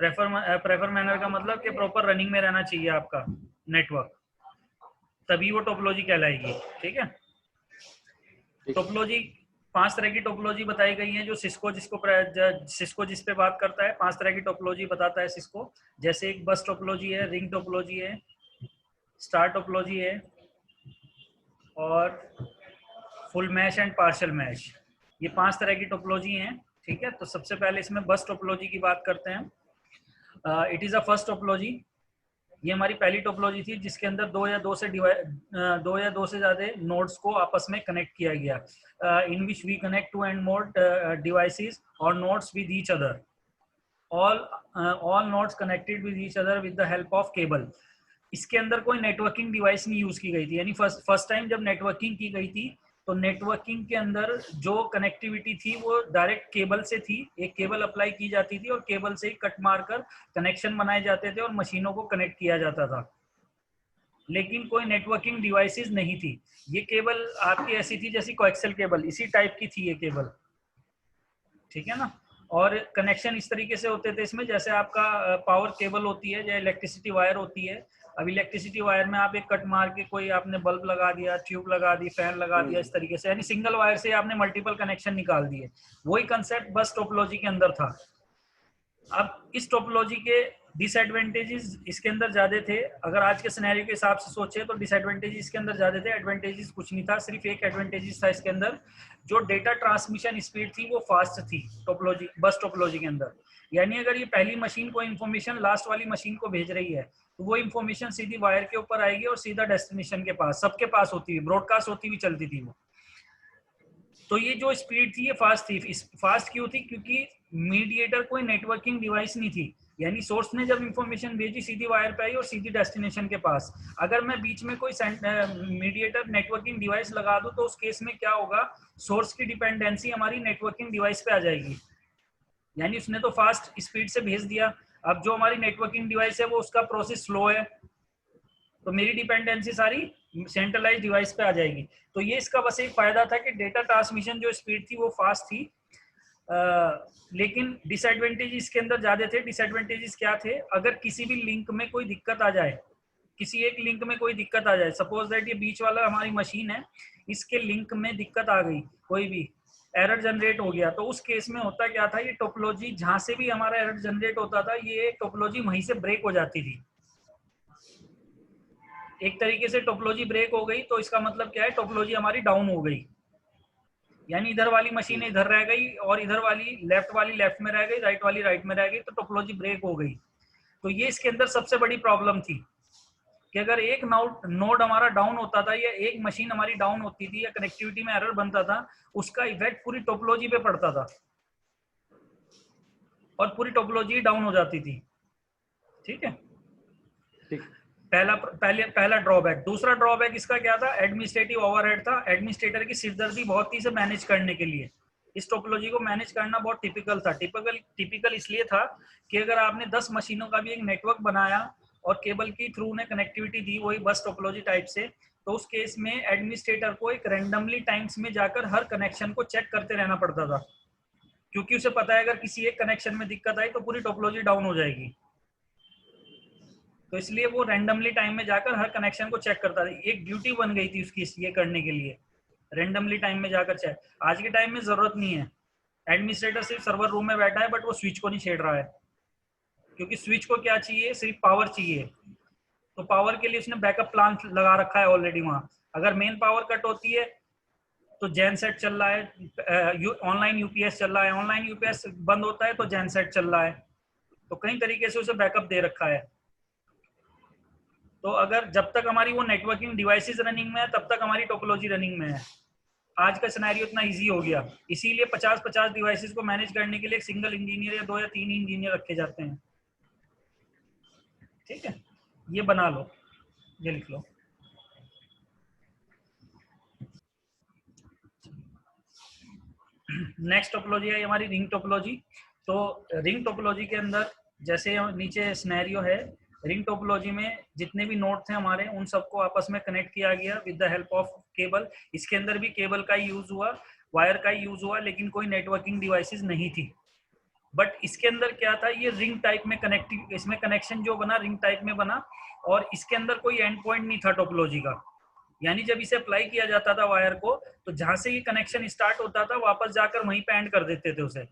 प्रेफर मैनर का मतलब कि प्रॉपर रनिंग में रहना चाहिए आपका नेटवर्क, तभी वो टोपोलॉजी कहलाएगी, ठीक है। टोपोलॉजी 5 तरह की टोपोलॉजी बताई गई है, जो सिस्को जिस पे बात करता है, 5 तरह की टोपोलॉजी बताता है सिस्को। जैसे एक बस टोपोलॉजी है, रिंग टोपोलॉजी है, स्टार टोपोलॉजी है, और full mesh and partial mesh. ये 5 तरह की टोपोलॉजी हैं, ठीक है। तो सबसे पहले इसमें बस टोपोलॉजी की बात करते हैं। It is a first topology. ये हमारी पहली टोपोलॉजी थी जिसके अंदर दो या दो से ज्यादा नोड्स को आपस में कनेक्ट किया गया, in which we connect two and more devices और nodes with each other, all nodes connected with each other with the help of cable. इसके अंदर कोई नेटवर्किंग डिवाइस नहीं यूज की गई थी, यानी फर्स्ट टाइम जब नेटवर्किंग की गई थी तो नेटवर्किंग के अंदर जो कनेक्टिविटी थी वो डायरेक्ट केबल से थी, एक केबल अप्लाई की जाती थी और केबल से ही कट मारकर कनेक्शन बनाए जाते थे और मशीनों को कनेक्ट किया जाता था, लेकिन कोई नेटवर्किंग डिवाइसेस नहीं थी। ये केबल आपकी ऐसी थी जैसी कोएक्सियल केबल, इसी टाइप की थी ये केबल, ठीक है ना। और कनेक्शन इस तरीके से होते थे इसमें, जैसे आपका पावर केबल होती है या इलेक्ट्रिसिटी वायर होती है। अब इलेक्ट्रिसिटी वायर में आप एक कट मार के कोई आपने बल्ब लगा दिया, ट्यूब लगा दी, फैन लगा दिया, इस तरीके से, यानी सिंगल वायर से आपने मल्टीपल कनेक्शन निकाल दिए। वही कंसेप्ट बस टोपोलॉजी के अंदर था। अब इस टोपोलॉजी के डिसएडवांटेजेस इसके अंदर ज्यादा थे। अगर आज के सिनेरियो के हिसाब से सोचे तो डिसएडवांटेजेस इसके अंदर ज्यादा थे, एडवांटेजेस कुछ नहीं था। सिर्फ एक एडवांटेजेस था इसके अंदर, जो डेटा ट्रांसमिशन स्पीड थी वो फास्ट थी टोपोलॉजी, बस टोपोलॉजी के अंदर। यानी अगर ये पहली मशीन को इन्फॉर्मेशन लास्ट वाली मशीन को भेज रही है तो वो इन्फॉर्मेशन सीधी वायर के ऊपर आएगी और सीधा डेस्टिनेशन के पास, सबके पास होती हुई ब्रॉडकास्ट होती हुई चलती थी वो। तो ये जो स्पीड थी ये फास्ट थी। फास्ट क्यों थी? क्योंकि मीडिएटर कोई नेटवर्किंग डिवाइस नहीं थी, यानी सोर्स ने जब इंफॉर्मेशन भेजी सीधी वायर पे आई और सीधी डेस्टिनेशन के पास। अगर मैं बीच में कोई मीडिएटर नेटवर्किंग डिवाइस लगा दूं तो उस केस में क्या होगा, सोर्स की डिपेंडेंसी हमारी नेटवर्किंग डिवाइस पे आ जाएगी, यानी उसने तो फास्ट स्पीड से भेज दिया। अब जो हमारी नेटवर्किंग डिवाइस है वो उसका प्रोसेस स्लो है, तो मेरी डिपेंडेंसी सारी सेंट्रलाइज डिवाइस पे आ जाएगी। तो ये इसका बस एक फायदा था कि डेटा ट्रांसमिशन जो स्पीड थी वो फास्ट थी। लेकिन डिसएडवांटेज इसके अंदर ज्यादा थे। डिसएडवांटेजेस क्या थे? अगर किसी भी लिंक में कोई दिक्कत आ जाए, किसी एक लिंक में कोई दिक्कत आ जाए, सपोज दैट ये बीच वाला हमारी मशीन है, इसके लिंक में दिक्कत आ गई, कोई भी एरर जनरेट हो गया, तो उस केस में होता क्या था, ये टोपोलॉजी जहां से भी हमारा एरर जनरेट होता था ये टोपोलॉजी वहीं से ब्रेक हो जाती थी। एक तरीके से टोपोलॉजी ब्रेक हो गई तो इसका मतलब क्या है, टोपोलॉजी हमारी डाउन हो गई, यानी इधर वाली मशीन इधर रह गई और इधर वाली लेफ्ट में रह गई, राइट वाली राइट में रह गई, तो टोपोलॉजी ब्रेक हो गई। तो ये इसके अंदर सबसे बड़ी प्रॉब्लम थी कि अगर एक नोड हमारा डाउन होता था या एक मशीन हमारी डाउन होती थी या कनेक्टिविटी में एरर बनता था, उसका इफेक्ट पूरी टोपोलॉजी पे पड़ता था और पूरी टोपोलॉजी डाउन हो जाती थी। ठीक है, ठीक। पहला ड्रॉबैक। दूसरा ड्रॉबैक इसका क्या था? एडमिनिस्ट्रेटिव ओवरहेड था। एडमिनिस्ट्रेटर की सिरदर्दी बहुत थी इसे मैनेज करने के लिए। इस टोपोलॉजी को मैनेज करना बहुत टिपिकल था। टिपिकल इसलिए था कि अगर आपने 10 मशीनों का भी एक नेटवर्क बनाया और केबल की थ्रू ने कनेक्टिविटी दी वही बस टोपोलॉजी टाइप से, तो उस केस में एडमिनिस्ट्रेटर को एक रैंडमली टाइम्स में जाकर हर कनेक्शन को चेक करते रहना पड़ता था, क्योंकि उसे पता है अगर किसी एक कनेक्शन में दिक्कत आई तो पूरी टोपोलॉजी डाउन हो जाएगी। तो इसलिए वो रैंडमली टाइम में जाकर हर कनेक्शन को चेक करता था। एक ड्यूटी बन गई थी उसकी ये करने के लिए, रैंडमली टाइम में जाकर चेक। आज के टाइम में जरूरत नहीं है, एडमिनिस्ट्रेटर सिर्फ सर्वर रूम में बैठा है बट वो स्विच को नहीं छेड़ रहा है, क्योंकि स्विच को क्या चाहिए? सिर्फ पावर चाहिए। तो पावर के लिए उसने बैकअप प्लान लगा रखा है ऑलरेडी वहां। अगर मेन पावर कट होती है तो जैन सेट चल रहा है, ऑनलाइन यूपीएस चल रहा है, ऑनलाइन यूपीएस बंद होता है तो जैन सेट चल रहा है। तो कई तरीके से उसे बैकअप दे रखा है। तो अगर जब तक हमारी वो नेटवर्किंग डिवाइसेस रनिंग में है तब तक हमारी टोपोलॉजी रनिंग में है। आज का सिनेरियो इतना इजी हो गया, इसीलिए 50-50 डिवाइसेस को मैनेज करने के लिए एक सिंगल इंजीनियर या 2 या 3 इंजीनियर रखे जाते हैं। ठीक है, ये बना लो, ये लिख लो। नेक्स्ट टोपोलॉजी है हमारी रिंग टोपोलॉजी। तो रिंग टोपोलॉजी के अंदर जैसे नीचे सिनेरियो है, रिंग टोपोलॉजी में जितने भी नोड थे हमारे उन सबको आपस में कनेक्ट किया गया with the help of cable. इसके अंदर भी केबल का यूज हुआ, वायर का यूज हुआ, लेकिन कोई नेटवर्किंग डिवाइसेस नहीं थी। बट इसके अंदर क्या था? ये रिंग टाइप में कनेक्टिव, इसमें कनेक्शन जो बना रिंग टाइप में बना, और इसके अंदर कोई एंड पॉइंट नहीं था टोपोलॉजी का। यानी जब इसे अप्लाई किया जाता था वायर को, तो जहां से ये कनेक्शन स्टार्ट होता था वापस जाकर वहीं पे एंड कर देते थे उसे,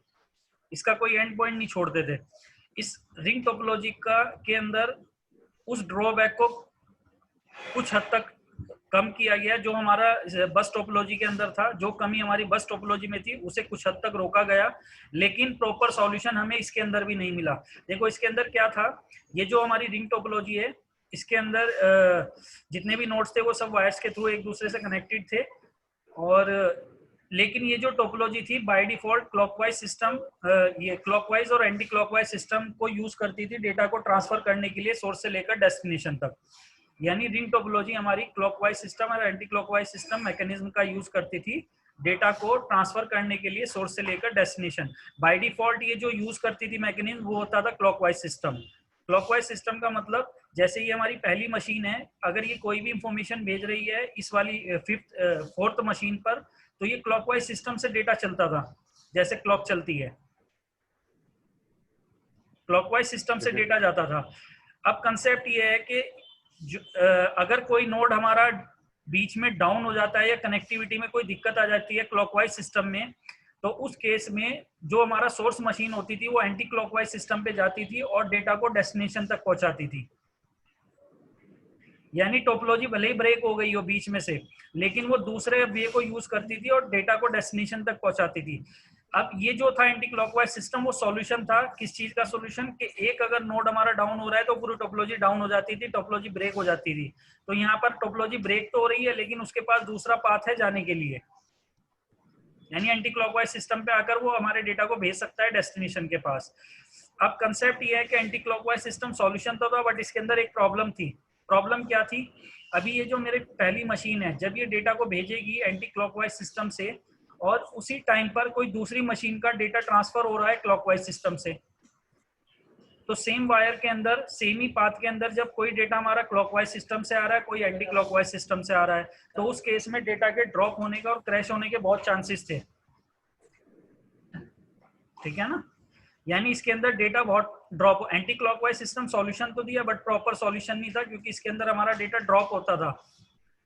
इसका कोई एंड पॉइंट नहीं छोड़ते थे। इस रिंग टोपोलॉजी का के अंदर उस ड्रॉबैक को कुछ हद तक कम किया गया जो हमारा बस टोपोलॉजी के अंदर था। जो कमी हमारी बस टोपोलॉजी में थी उसे कुछ हद तक रोका गया, लेकिन प्रॉपर सॉल्यूशन हमें इसके अंदर भी नहीं मिला। देखो इसके अंदर क्या था, ये जो हमारी रिंग टोपोलॉजी है इसके अंदर जितने भी नोड्स थे वो सब वायर्स के थ्रू एक दूसरे से कनेक्टेड थे। और लेकिन ये जो टोपोलॉजी थी बाय डिफॉल्ट क्लॉकवाइज सिस्टम, ये क्लॉकवाइज और एंटी क्लॉकवाइज सिस्टम को यूज करती थी डेटा को ट्रांसफर करने के लिए सोर्स से लेकर डेस्टिनेशन तक। यानी रिंग टोपोलॉजी हमारी क्लॉकवाइज सिस्टम और एंटी क्लॉकवाइज सिस्टम मैकेनिज्म का यूज करती थी डेटा को ट्रांसफर करने के लिए सोर्स से लेकर डेस्टिनेशन। बाय डिफॉल्ट ये जो यूज करती थी मैकेनिज्म वो होता था क्लॉकवाइज सिस्टम। क्लॉकवाइज सिस्टम का मतलब जैसे ये हमारी पहली मशीन है, अगर ये कोई भी इंफॉर्मेशन भेज रही है इस वाली फोर्थ मशीन पर, तो ये क्लॉकवाइज सिस्टम से डेटा चलता था जैसे क्लॉक चलती है, क्लॉकवाइज सिस्टम से डेटा जाता था। अब कंसेप्ट ये है कि अगर कोई नोड हमारा बीच में डाउन हो जाता है या कनेक्टिविटी में कोई दिक्कत आ जाती है क्लॉकवाइज सिस्टम में, तो उस केस में जो हमारा सोर्स मशीन होती थी वो एंटी क्लॉकवाइज सिस्टम पे जाती थी और डेटा को डेस्टिनेशन तक पहुंचाती थी। यानी टोपोलॉजी भले ही ब्रेक हो गई हो बीच में से, लेकिन वो दूसरे वे को यूज करती थी और डेटा को डेस्टिनेशन तक पहुंचाती थी। अब ये जो था एंटी क्लॉकवाइज सिस्टम वो सॉल्यूशन था किस चीज का? सॉल्यूशन कि एक अगर नोड हमारा डाउन हो रहा है तो पूरी टोपोलॉजी डाउन हो जाती थी, टोपोलॉजी ब्रेक हो जाती थी। तो यहाँ पर टोपोलॉजी ब्रेक तो हो रही है लेकिन उसके पास दूसरा पाथ है जाने के लिए, यानी एंटी क्लॉकवाइज सिस्टम पे आकर वो हमारे डेटा को भेज सकता है डेस्टिनेशन के पास। अब कंसेप्ट ये है कि एंटी क्लॉकवाइज सिस्टम सॉल्यूशन तो था बट इसके अंदर एक प्रॉब्लम थी। प्रॉब्लम क्या थी? अभी ये जो मेरी पहली मशीन है जब ये डेटा को भेजेगी एंटी क्लॉकवाइज सिस्टम से और उसी टाइम पर कोई दूसरी मशीन का डेटा ट्रांसफर हो रहा है क्लॉकवाइज सिस्टम से, तो सेम वायर के अंदर सेम ही पाथ के अंदर जब कोई डेटा हमारा क्लॉकवाइज सिस्टम से आ रहा है कोई एंटी क्लॉकवाइज सिस्टम से आ रहा है, तो उस केस में डेटा के ड्रॉप होने का और क्रैश होने के बहुत चांसेस थे। ठीक है ना? यानी इसके अंदर डेटा बहुत drop, anti clockwise system solution तो दिया बट प्रॉपर सॉल्यूशन नहीं था, क्योंकि इसके अंदर हमारा डेटा ड्रॉप होता था।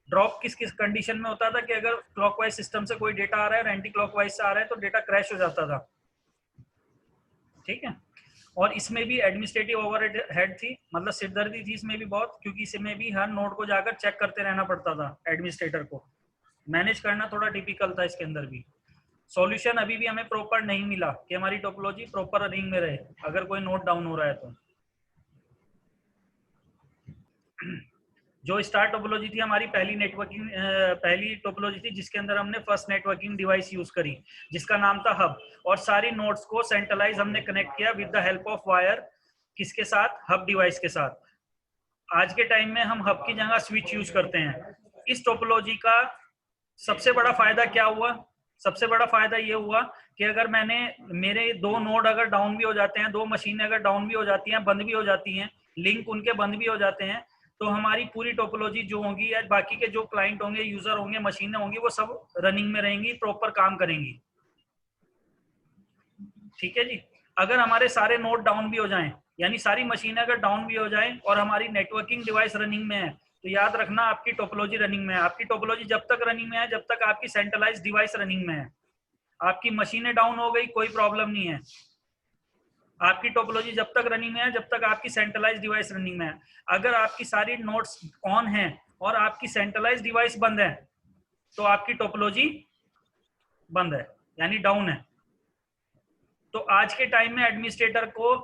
ड्रॉप किस किस कंडीशन में होता था कि अगर क्लॉकवाइज सिस्टम से कोई डेटा आ रहा है और एंटी क्लॉकवाइज से आ रहा है तो डेटा क्रैश हो जाता था। ठीक है, और इसमें भी एडमिनिस्ट्रेटिव ओवरहेड थी, मतलब सिरदर्दी थी इसमें भी बहुत, क्योंकि इसमें भी हर नोड को जाकर चेक करते रहना पड़ता था एडमिनिस्ट्रेटर को। मैनेज करना थोड़ा टिपिकल था इसके अंदर भी। सॉल्यूशन अभी भी हमें प्रॉपर नहीं मिला कि हमारी टोपोलॉजी प्रॉपर रिंग में रहे अगर कोई नोड डाउन हो रहा है तो। जो स्टार टोपोलॉजी थी हमारी पहली नेटवर्किंग पहली टोपोलॉजी थी जिसके अंदर हमने फर्स्ट नेटवर्किंग डिवाइस यूज करी जिसका नाम था हब, और सारी नोड्स को सेंट्रलाइज हमने कनेक्ट किया with the help of wire, किसके साथ, हब डिवाइस के साथ। आज के टाइम में हम हब की जगह स्विच यूज करते हैं। इस टोपोलॉजी का सबसे बड़ा फायदा क्या हुआ, सबसे बड़ा फायदा ये हुआ कि अगर मेरे दो नोड अगर डाउन भी हो जाते हैं, दो मशीनें अगर डाउन भी हो जाती हैं, बंद भी हो जाती हैं, लिंक उनके बंद भी हो जाते हैं, तो हमारी पूरी टोपोलॉजी जो होगी या बाकी के जो क्लाइंट होंगे, यूजर होंगे, मशीनें होंगी, वो सब रनिंग में रहेंगी, प्रॉपर काम करेंगी। ठीक है जी। अगर हमारे सारे नोड डाउन भी हो जाएं, यानी सारी मशीनें अगर डाउन भी हो जाएं और हमारी नेटवर्किंग डिवाइस रनिंग में है, तो याद रखना आपकी टोपोलॉजी रनिंग में है। आपकी टोपोलॉजी जब तक रनिंग में है जब तक आपकी सेंट्रलाइज डिवाइस रनिंग में है। आपकी मशीनें डाउन हो गई, कोई प्रॉब्लम नहीं है। आपकी टोपोलॉजी जब तक रनिंग में है जब तक आपकी सेंट्रलाइज डिवाइस रनिंग में है। अगर आपकी सारी नोड्स ऑन है और आपकी सेंट्रलाइज डिवाइस बंद है, तो आपकी टोपोलॉजी बंद है, यानी डाउन है। तो आज के टाइम में एडमिनिस्ट्रेटर को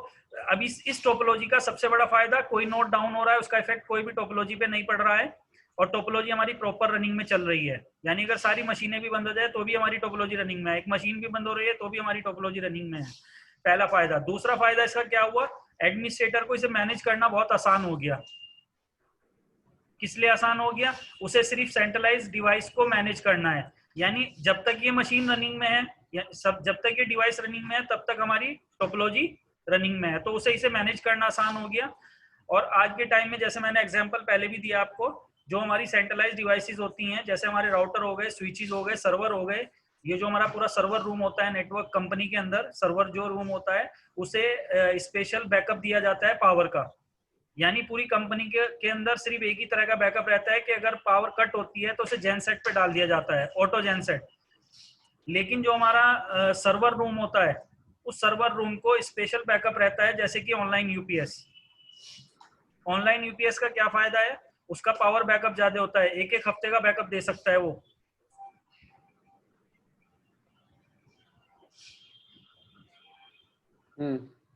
अभी इस टोपोलॉजी का सबसे बड़ा फायदा, कोई नोड डाउन हो रहा है उसका इफेक्ट कोई भी टोपोलॉजी पे नहीं पड़ रहा है, और टोपोलॉजी हमारी प्रॉपर रनिंग में चल रही है। यानी अगर सारी मशीनें भी बंद हो जाए तो भी हमारी टोपोलॉजी रनिंग में है, एक मशीन भी बंद हो रही है तो भी हमारी टोपोलॉजी रनिंग में है। पहला फायदा। दूसरा फायदा इसका क्या हुआ, एडमिनिस्ट्रेटर को इसे मैनेज करना बहुत आसान हो गया। किस लिए आसान हो गया, उसे सिर्फ सेंट्रलाइज डिवाइस को मैनेज करना है। यानी जब तक ये मशीन रनिंग में है, जब तक ये डिवाइस रनिंग में है तब तक हमारी टोपोलॉजी रनिंग में है, तो उसे इसे मैनेज करना आसान हो गया। और आज के टाइम में जैसे मैंने एग्जांपल पहले भी दिया आपको, जो हमारी सेंट्रलाइज डिवाइसेस होती हैं, जैसे हमारे राउटर हो गए, स्विचेस हो गए, सर्वर हो गए, ये जो हमारा पूरा सर्वर रूम होता है नेटवर्क कंपनी के अंदर, सर्वर जो रूम होता है उसे स्पेशल बैकअप दिया जाता है पावर का। यानी पूरी कंपनी के अंदर सिर्फ एक ही तरह का बैकअप रहता है कि अगर पावर कट होती है तो उसे जेनसेट पे डाल दिया जाता है, ऑटो जेनसेट। लेकिन जो हमारा सर्वर रूम होता है, उस सर्वर रूम को स्पेशल बैकअप रहता है, जैसे कि ऑनलाइन यूपीएस। ऑनलाइन यूपीएस का क्या फायदा है, उसका पावर बैकअप ज्यादा होता है, एक एक हफ्ते का बैकअप दे सकता है वो।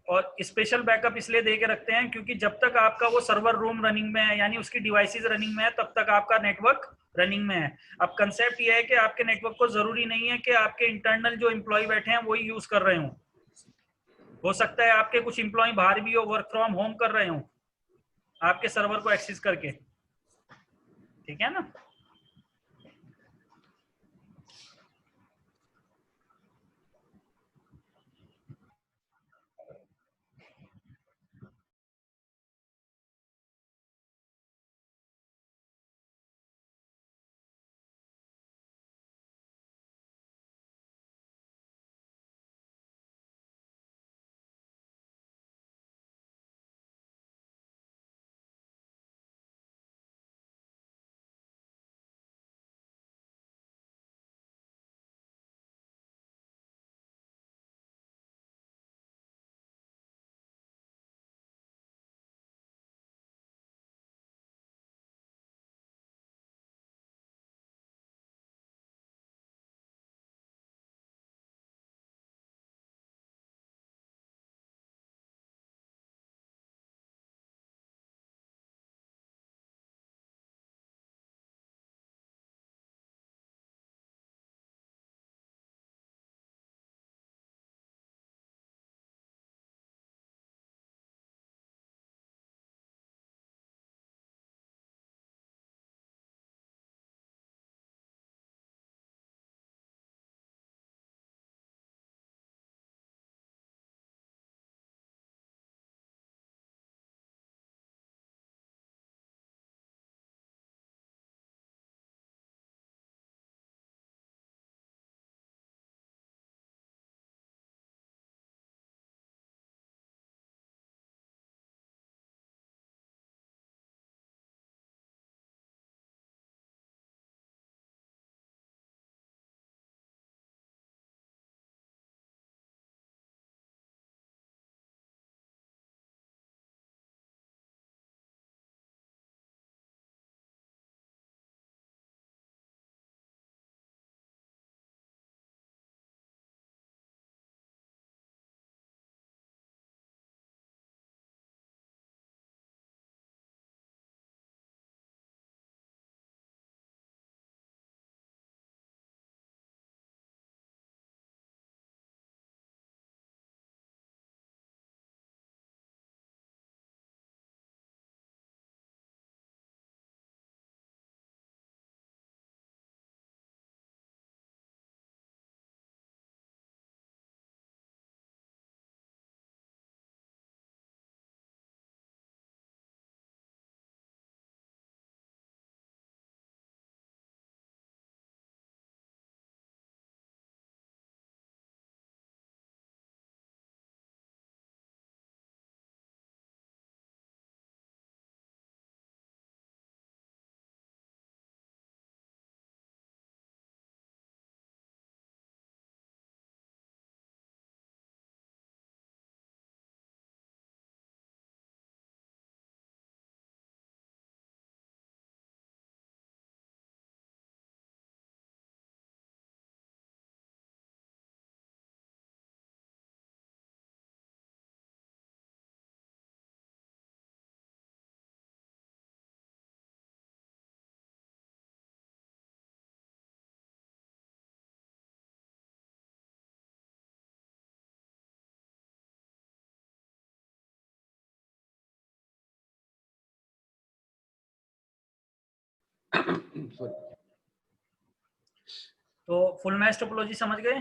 और स्पेशल बैकअप इसलिए दे के रखते हैं क्योंकि जब तक आपका वो सर्वर रूम रनिंग में है, यानी उसकी डिवाइसेस रनिंग में है, तब तक आपका नेटवर्क रनिंग में है। अब कंसेप्ट ये है कि आपके नेटवर्क को जरूरी नहीं है कि आपके इंटरनल जो एम्प्लॉय बैठे हैं वही यूज कर रहे हो सकता है आपके कुछ एम्प्लॉय बाहर भी हो, वर्क फ्रॉम होम कर रहे हो आपके सर्वर को एक्सेस करके। ठीक है ना। सॉरी। तो फुल मैश टोपोलॉजी समझ गए?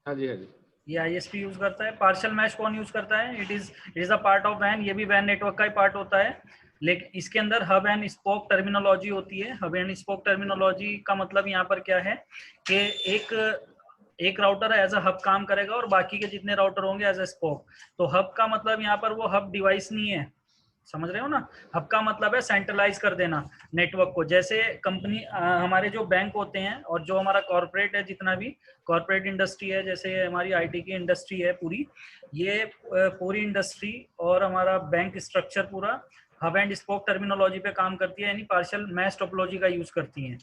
हाँ जी, हाँ जी। ये आईएसपी यूज करता है। पार्शियल मैश कौन यूज करता है? It is a part of वैन, ये भी वैन नेटवर्क का ही पार्ट होता है, लेकिन इसके अंदर हब एंड स्पोक टर्मिनोलॉजी होती है। हब एंड स्पोक टर्मिनोलॉजी का मतलब यहाँ पर क्या है कि एक राउटर एज अ हब काम करेगा और बाकी के जितने राउटर होंगे एज अ स्पोक। तो हब का मतलब यहाँ पर वो हब डिवाइस नहीं है, समझ रहे हो ना? हब का मतलब है सेंट्रलाइज कर देना नेटवर्क को। जैसे कंपनी हमारे जो बैंक होते हैं और जो हमारा कॉर्पोरेट है, जितना भी कॉर्पोरेट इंडस्ट्री है, जैसे हमारी आईटी की इंडस्ट्री है पूरी, ये पूरी इंडस्ट्री और हमारा बैंक स्ट्रक्चर पूरा हब एंड स्पोक टर्मिनोलॉजी पे काम करती है, यानी पार्शियल मैश टोपोलॉजी का यूज करती है।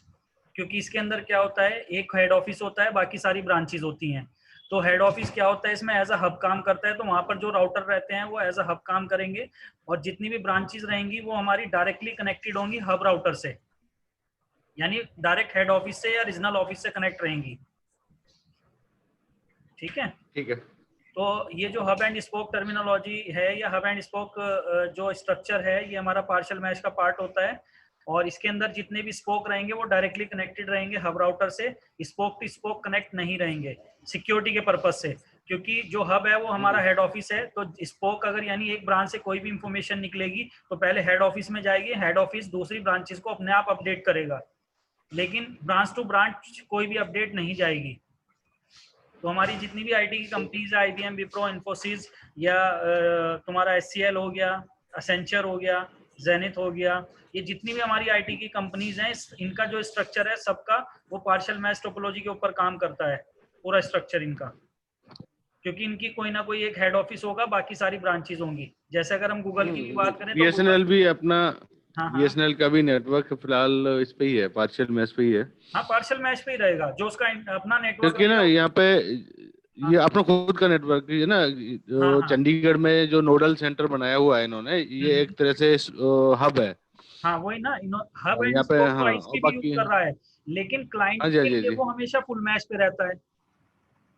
क्योंकि इसके अंदर क्या होता है, एक हेड ऑफिस होता है, बाकी सारी ब्रांचेस होती हैं। तो हेड ऑफिस क्या होता है इसमें, एज अ हब काम करता है, तो वहां पर जो राउटर रहते हैं वो एज अ हब काम करेंगे, और जितनी भी ब्रांचेस रहेंगी वो हमारी डायरेक्टली कनेक्टेड होंगी हब राउटर से, यानी डायरेक्ट हेड ऑफिस से या रीजनल ऑफिस से कनेक्ट रहेंगी। ठीक है? ठीक है। तो ये जो हब एंड स्पोक टर्मिनोलॉजी है या हब एंड स्पोक जो स्ट्रक्चर है, ये हमारा पार्शियल मैश का पार्ट होता है। और इसके अंदर जितने भी स्पोक रहेंगे वो डायरेक्टली कनेक्टेड रहेंगे हब राउटर से, स्पोक टू स्पोक कनेक्ट नहीं रहेंगे सिक्योरिटी के पर्पज से। क्योंकि जो हब है वो हमारा हेड ऑफिस है, तो स्पोक अगर यानी एक ब्रांच से कोई भी इंफॉर्मेशन निकलेगी तो पहले हेड ऑफिस में जाएगी, हेड ऑफिस दूसरी ब्रांचेस को अपने आप अपडेट करेगा, लेकिन ब्रांच टू ब्रांच कोई भी अपडेट नहीं जाएगी। तो हमारी जितनी भी आईटी की कंपनीज है, आईबीएम, विप्रो, इन्फोसिस, या तुम्हारा एचसीएल हो गया, असेंचर हो गया, जेनिथ हो गया, ये जितनी भी हमारी आईटी की कंपनीज हैं, इनका जो स्ट्रक्चर है सबका वो पार्शियल मैश टोपोलॉजी के ऊपर काम करता है, पूरा स्ट्रक्चर इनका। क्योंकि इनकी कोई ना कोई एक हेड ऑफिस होगा, बाकी सारी ब्रांचेस होंगी। जैसे अगर हम गूगल की भी बात करें तो बीएसएनएल गूगल, भी अपना, हाँ हाँ बीएसएनएल का भी नेटवर्क फिलहाल इस पे ही है, पार्शियल मैश पे ही है। हाँ, पार्शियल मैच पे ही रहेगा जो उसका अपना नेटवर्क क्योंकि ना रहेगा। यहाँ पे हाँ ये हाँ अपना खुद का नेटवर्क है ना, हाँ जो हाँ। चंडीगढ़ में जो नोडल सेंटर बनाया हुआ है इन्होंने, ये हम्म। एक तरह से हब है। हाँ वही ना, हब और एंड यहाँ पे स्पोक तो हाँ, और आईएसपी भी यूज बाकी कर रहा है, लेकिन क्लाइंट हाँ जी, हाँ के जी, हाँ लिए जी, वो हमेशा फुल मैच पे रहता है।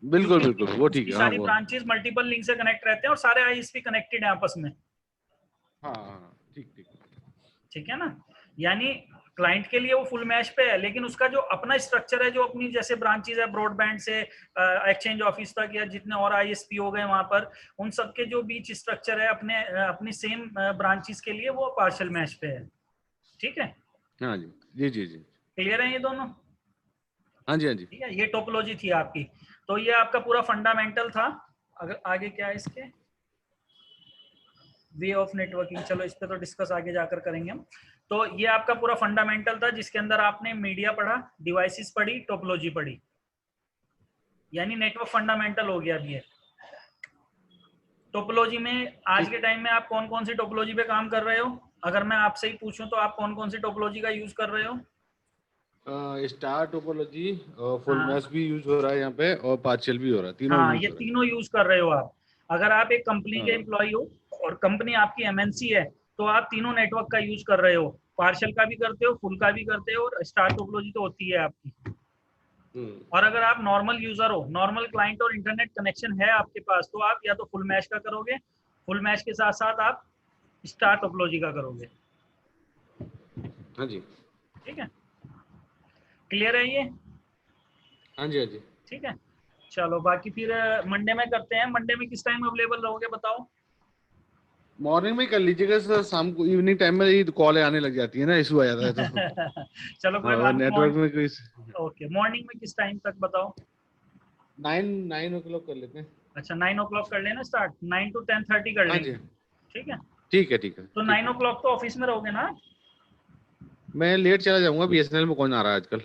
बिल्कुल क्योंकि बिल्कुल, वो ठीक उसकी है, हाँ सारी वो, ब्रांचेस मल्टीपल लिंक से कनेक्ट रहते हैं और सारे आईएसपी कनेक्टेड है आपस में। हाँ हाँ, ठीक ठीक। ठीक है ना? यानी क्लाइंट के लिए वो फुल मैच पे है, लेकिन उसका जो अपना स्ट्रक्चर है, जो अपनी जैसे ब्रांचेस है ब्रॉडबैंड से एक्सचेंज ऑफिस तक, या जितने और आईएसपी हो गए वहां पर, उन सबके जो बीच स्ट्रक्चर है अपने अपनी सेम ब्रांचेस के लिए, वो पार्शियल मैच पे है। ठीक है? हाँ जी, जी जी जी। क्लियर है ये दोनों? हाँ जी, हाँ जी। ठीक है, ये टोपोलॉजी थी आपकी। तो ये आपका पूरा फंडामेंटल था। अगर आगे क्या है इसके, वे ऑफ नेटवर्किंग, चलो इस पे तो डिस्कस आगे जाकर करेंगे हम। तो ये आपका पूरा फंडामेंटल था, जिसके अंदर आपने मीडिया पढ़ा, डिवाइसेस पढ़ी, टोपोलॉजी पढ़ी, यानी नेटवर्क फंडामेंटल हो गया अभी ये। टोपोलॉजी में आज ठीक। के टाइम में आप कौन कौन सी टोपोलॉजी पे काम कर रहे हो? अगर मैं आपसे ही पूछूं तो आप कौन कौन सी टोपोलॉजी का यूज कर रहे हो? स्टार टोपोलॉजी, फुल हाँ मैश भी यूज हो रहा है यहाँ पे, और पार्शियल भी हो रहा है, तीनों हाँ, यूज ये हो रहा तीनों यूज कर रहे हो आप। अगर आप एक कंपनी है। के हाँ। एम्प्लॉय हो और कंपनी आपकी एमएनसी है, तो आप तीनों नेटवर्क का यूज कर रहे हो, पार्शियल का भी करते हो, फुल का भी करते हो, और स्टार टोपोलॉजी तो होती है आपकी। हम्म। और अगर आप नॉर्मल यूजर हो, नॉर्मल क्लाइंट और इंटरनेट कनेक्शन है आपके पास, तो आप या तो फुल मैश का करोगे, फुल मैश के साथ साथ आप स्टार टोपोलॉजी का करोगे। हाँ जी, ठीक है? क्लियर है ये? हाँ जी, हाँ जी। ठीक है, चलो बाकी फिर मंडे में करते हैं। मंडे में किस टाइम अवेलेबल रहोगे बताओ? मॉर्निंग में कर लीजिएगा सर, शाम को इवनिंग टाइम में ही कॉल आने लग जाती है ना, इशू आ जाता है तो। चलो कोई हाँ, और बात नहीं, नेटवर्क में कोई, ओके, मॉर्निंग में किस टाइम तक बताओ? 9 9 o'clock कर लेते हैं। अच्छा, 9 o'clock कर लेना स्टार्ट, 9 to 10:30 कर हाँ लेंगे। जी, ठीक है? ठीक है, ठीक है, तो ठीक नाइन है। ओ क्लॉक तो ऑफिस में रहोगे ना? मैं लेट चला जाऊंगा, बीएसएनएल में कौन आ रहा है आजकल।